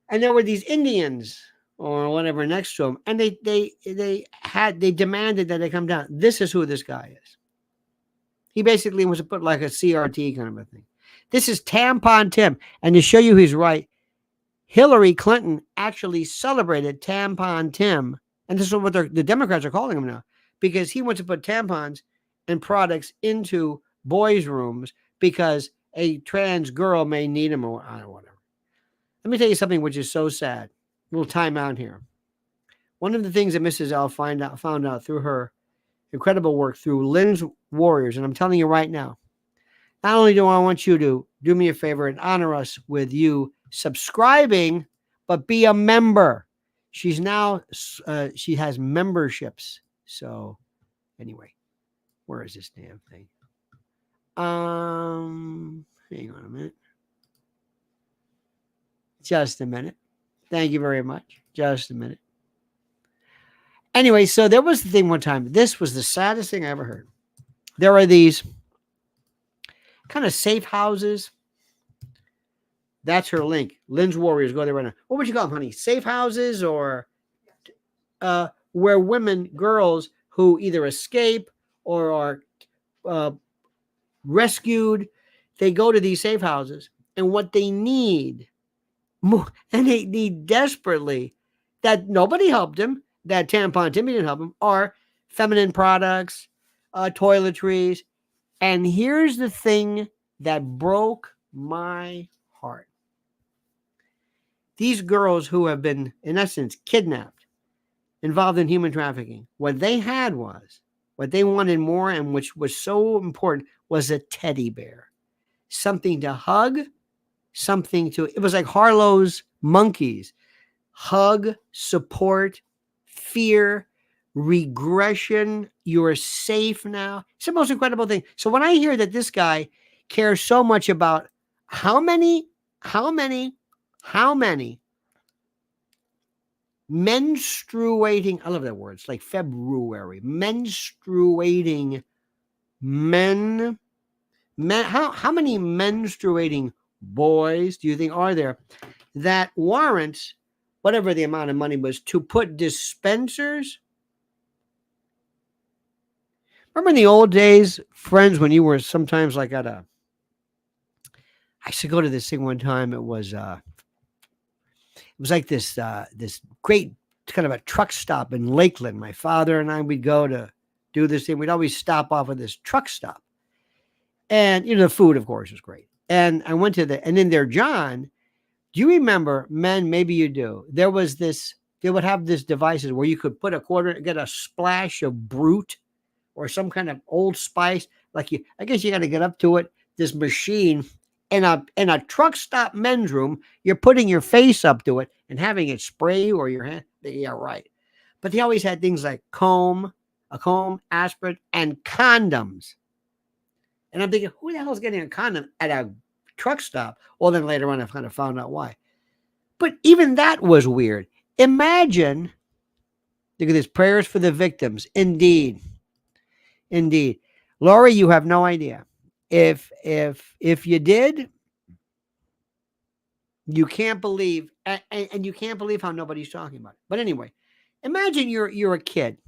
Speaker 1: And there were these Indians or whatever next to him, and they demanded that they come down. This is who this guy is. He basically was to put like a CRT kind of a thing. This is Tampon Tim, and to show you he's right, Hillary Clinton actually celebrated Tampon Tim, and this is what the Democrats are calling him now, because he wants to put tampons and products into boys' rooms because a trans girl may need them or whatever. Let me tell you something which is so sad. A little time out here. One of the things that Mrs. L found out through her incredible work through Lynn's Warriors, and I'm telling you right now, not only do I want you to do me a favor and honor us with you subscribing, but be a member. She's now, she has memberships. So anyway, where is this damn thing? Hang on a minute. Just a minute. Thank you very much. Just a minute. Anyway, so there was the thing one time. This was the saddest thing I ever heard. There are these kind of safe houses. That's her link. Lynn's Warriors. Go there right now. What would you call them, honey? Safe houses, or where women, girls who either escape or are rescued, they go to these safe houses, and what they need, and they need desperately, that nobody helped them, that Tampon Timmy didn't help them, are feminine products, toiletries. And here's the thing that broke my heart. These girls who have been, in essence, kidnapped, involved in human trafficking, what they had was, what they wanted more, and which was so important, was a teddy bear. Something to hug, something to, it was like Harlow's Monkeys. Hug, support, fear, regression. You're safe now. It's the most incredible thing. So when I hear that this guy cares so much about how many menstruating, I love that word. It's like February. Menstruating men. How many menstruating boys do you think are there that warrants whatever the amount of money was to put dispensers? Remember in the old days, friends, when you were sometimes like at I used to go to this thing one time. It was like this great kind of a truck stop in Lakeland. My father and I, we'd go to do this thing. We'd always stop off at this truck stop. And, the food, of course, was great. And I went to and in there, John, do you remember, men, maybe you do, there was this, they would have this devices where you could put a quarter, get a splash of Brute or some kind of Old Spice. Like I guess you got to get up to it. This machine in a truck stop men's room, you're putting your face up to it and having it spray or your hand. Yeah, right. But they always had things like a comb, aspirin, and condoms. And I'm thinking, who the hell is getting a condom at a truck stop? Well, then later on, I kind of found out why. But even that was weird. Imagine, look at this, prayers for the victims. Indeed. Laurie, you have no idea. If you did, you can't believe, and you can't believe how nobody's talking about it. But anyway, imagine you're a kid.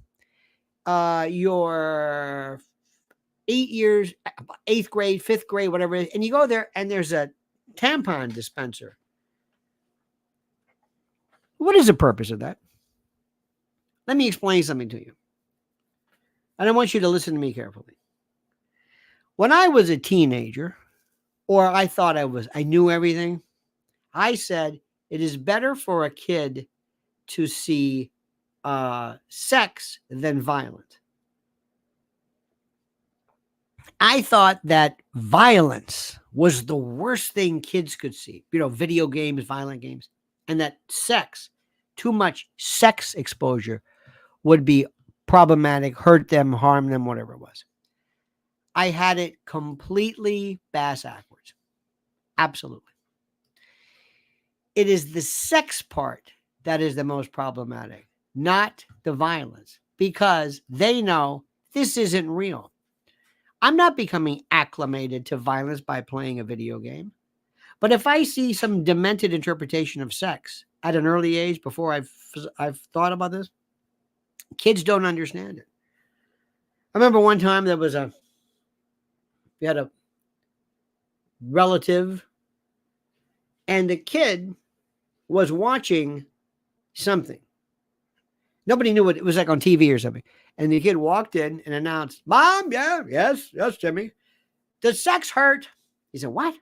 Speaker 1: You're 8 years, 8th grade, 5th grade, whatever it is, and you go there and there's a tampon dispenser. What is the purpose of that? Let me explain something to you. And I want you to listen to me carefully. When I was a teenager, or I thought I knew everything, I said it is better for a kid to see sex than violence. I thought that violence was the worst thing kids could see. Video games, violent games, and that sex, too much sex exposure would be problematic, hurt them, harm them, whatever it was. I had it completely backwards. Absolutely. It is the sex part that is the most problematic, not the violence, because they know this isn't real. I'm not becoming acclimated to violence by playing a video game. But if I see some demented interpretation of sex at an early age, before I've thought about this, kids don't understand it. I remember one time we had a relative, and the kid was watching something. Nobody knew what it was, like on TV or something. And the kid walked in and announced, "Mom, yes, Jimmy. Does sex hurt?" He said, "What?"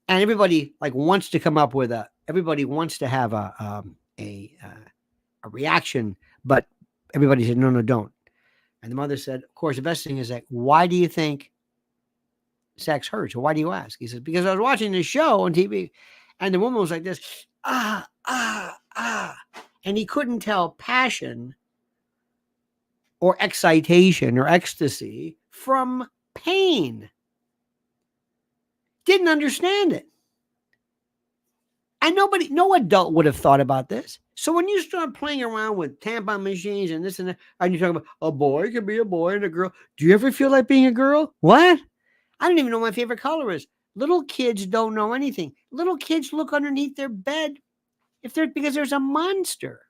Speaker 1: And everybody wants to come up with everybody wants to have a reaction, but everybody said, no, don't. And the mother said, of course, the best thing is why do you think sex hurts? Or why do you ask? He said, because I was watching this show on TV and the woman was like this, And he couldn't tell passion or excitation or ecstasy from pain. Didn't understand it. And no adult would have thought about this. So when you start playing around with tampon machines and this and that, and you talk about a boy can be a boy and a girl. Do you ever feel like being a girl? What? I don't even know what my favorite color is. Little kids don't know anything. Little kids look underneath their bed because there's a monster.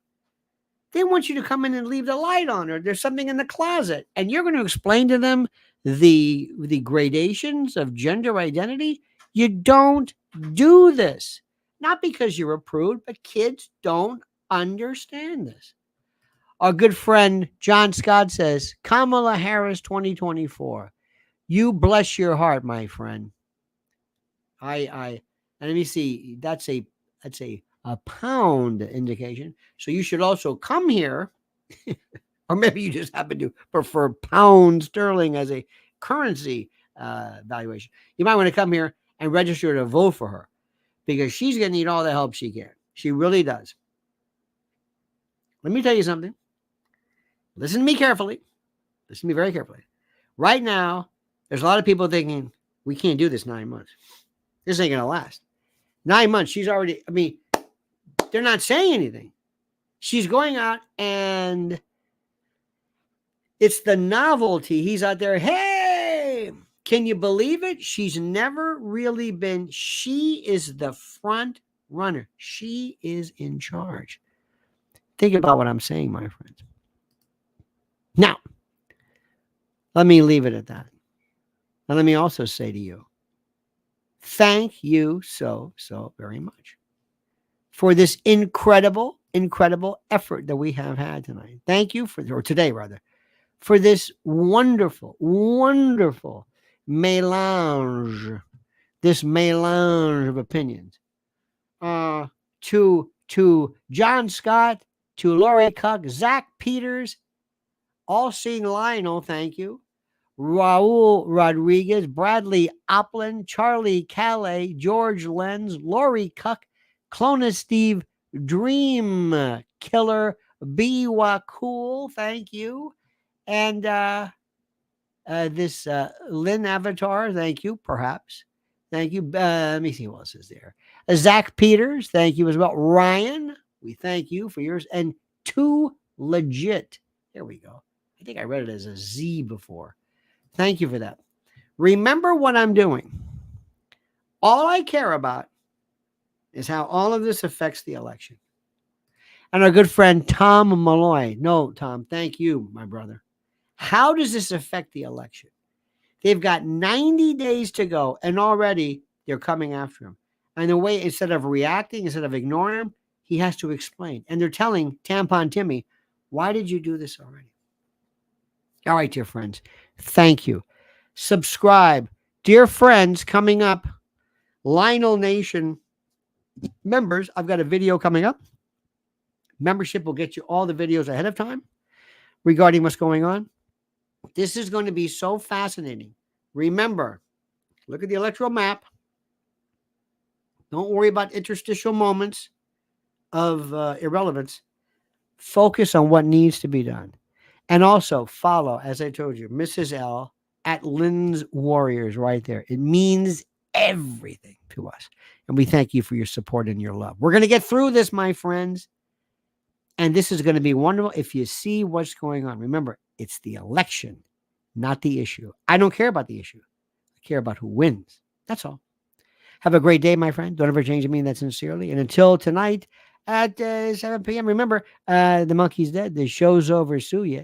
Speaker 1: They want you to come in and leave the light on, or there's something in the closet, and you're going to explain to them the gradations of gender identity. You don't do this. Not because you're a prude, but kids don't understand this. Our good friend John Scott says, Kamala Harris 2024. You bless your heart, my friend. And let me see. That's a pound indication. So you should also come here, or maybe you just happen to prefer pound sterling as a currency valuation. You might want to come here and register to vote for her, because she's going to need all the help she can. She really does. Let me tell you something. Listen to me carefully. Listen to me very carefully. Right now, there's a lot of people thinking, we can't do this 9 months. This ain't going to last. 9 months, she's already, they're not saying anything. She's going out, and it's the novelty. He's out there, hey, can you believe it? She's never really been, she is the front runner. She is in charge. Think about what I'm saying, my friends. Now, let me leave it at that. And let me also say to you, thank you so very much for this incredible effort that we have had tonight. Thank you for this wonderful melange of opinions. To John Scott, to Lori Cook, Zach Peters, All-Seeing Lionel, thank you. Raul Rodriguez, Bradley Oplin, Charlie Calais, George Lenz, Lori Cook, Clonus Steve, Dreamkiller, B.W. Cool, thank you. And this Lynn Avatar, thank you, perhaps. Thank you. Let me see who else is there. Zach Peters, thank you as well. Ryan, we thank you for yours. And Too Legit. There we go. I think I read it as a Z before. Thank you for that. Remember what I'm doing. All I care about is how all of this affects the election. And our good friend Tom Malloy. No, Tom, thank you, my brother. How does this affect the election? They've got 90 days to go, and already they're coming after him. And the way, instead of reacting, instead of ignoring him, he has to explain. And they're telling Tampon Timmy, why did you do this already? All right, dear friends, thank you. Subscribe. Dear friends, coming up, Lionel Nation members, I've got a video coming up. Membership will get you all the videos ahead of time regarding what's going on. This is going to be so fascinating. Remember, look at the electoral map. Don't worry about interstitial moments of irrelevance. Focus on what needs to be done. And also follow, as I told you, Mrs. L at Lynn's Warriors right there. It means everything to us. And we thank you for your support and your love. We're going to get through this, my friends. And this is going to be wonderful if you see what's going on. Remember, it's the election, not the issue. I don't care about the issue. I care about who wins. That's all. Have a great day, my friend. Don't ever change. I mean that sincerely. And until tonight at 7 p.m., remember, the monkey's dead. The show's over. Sue ya.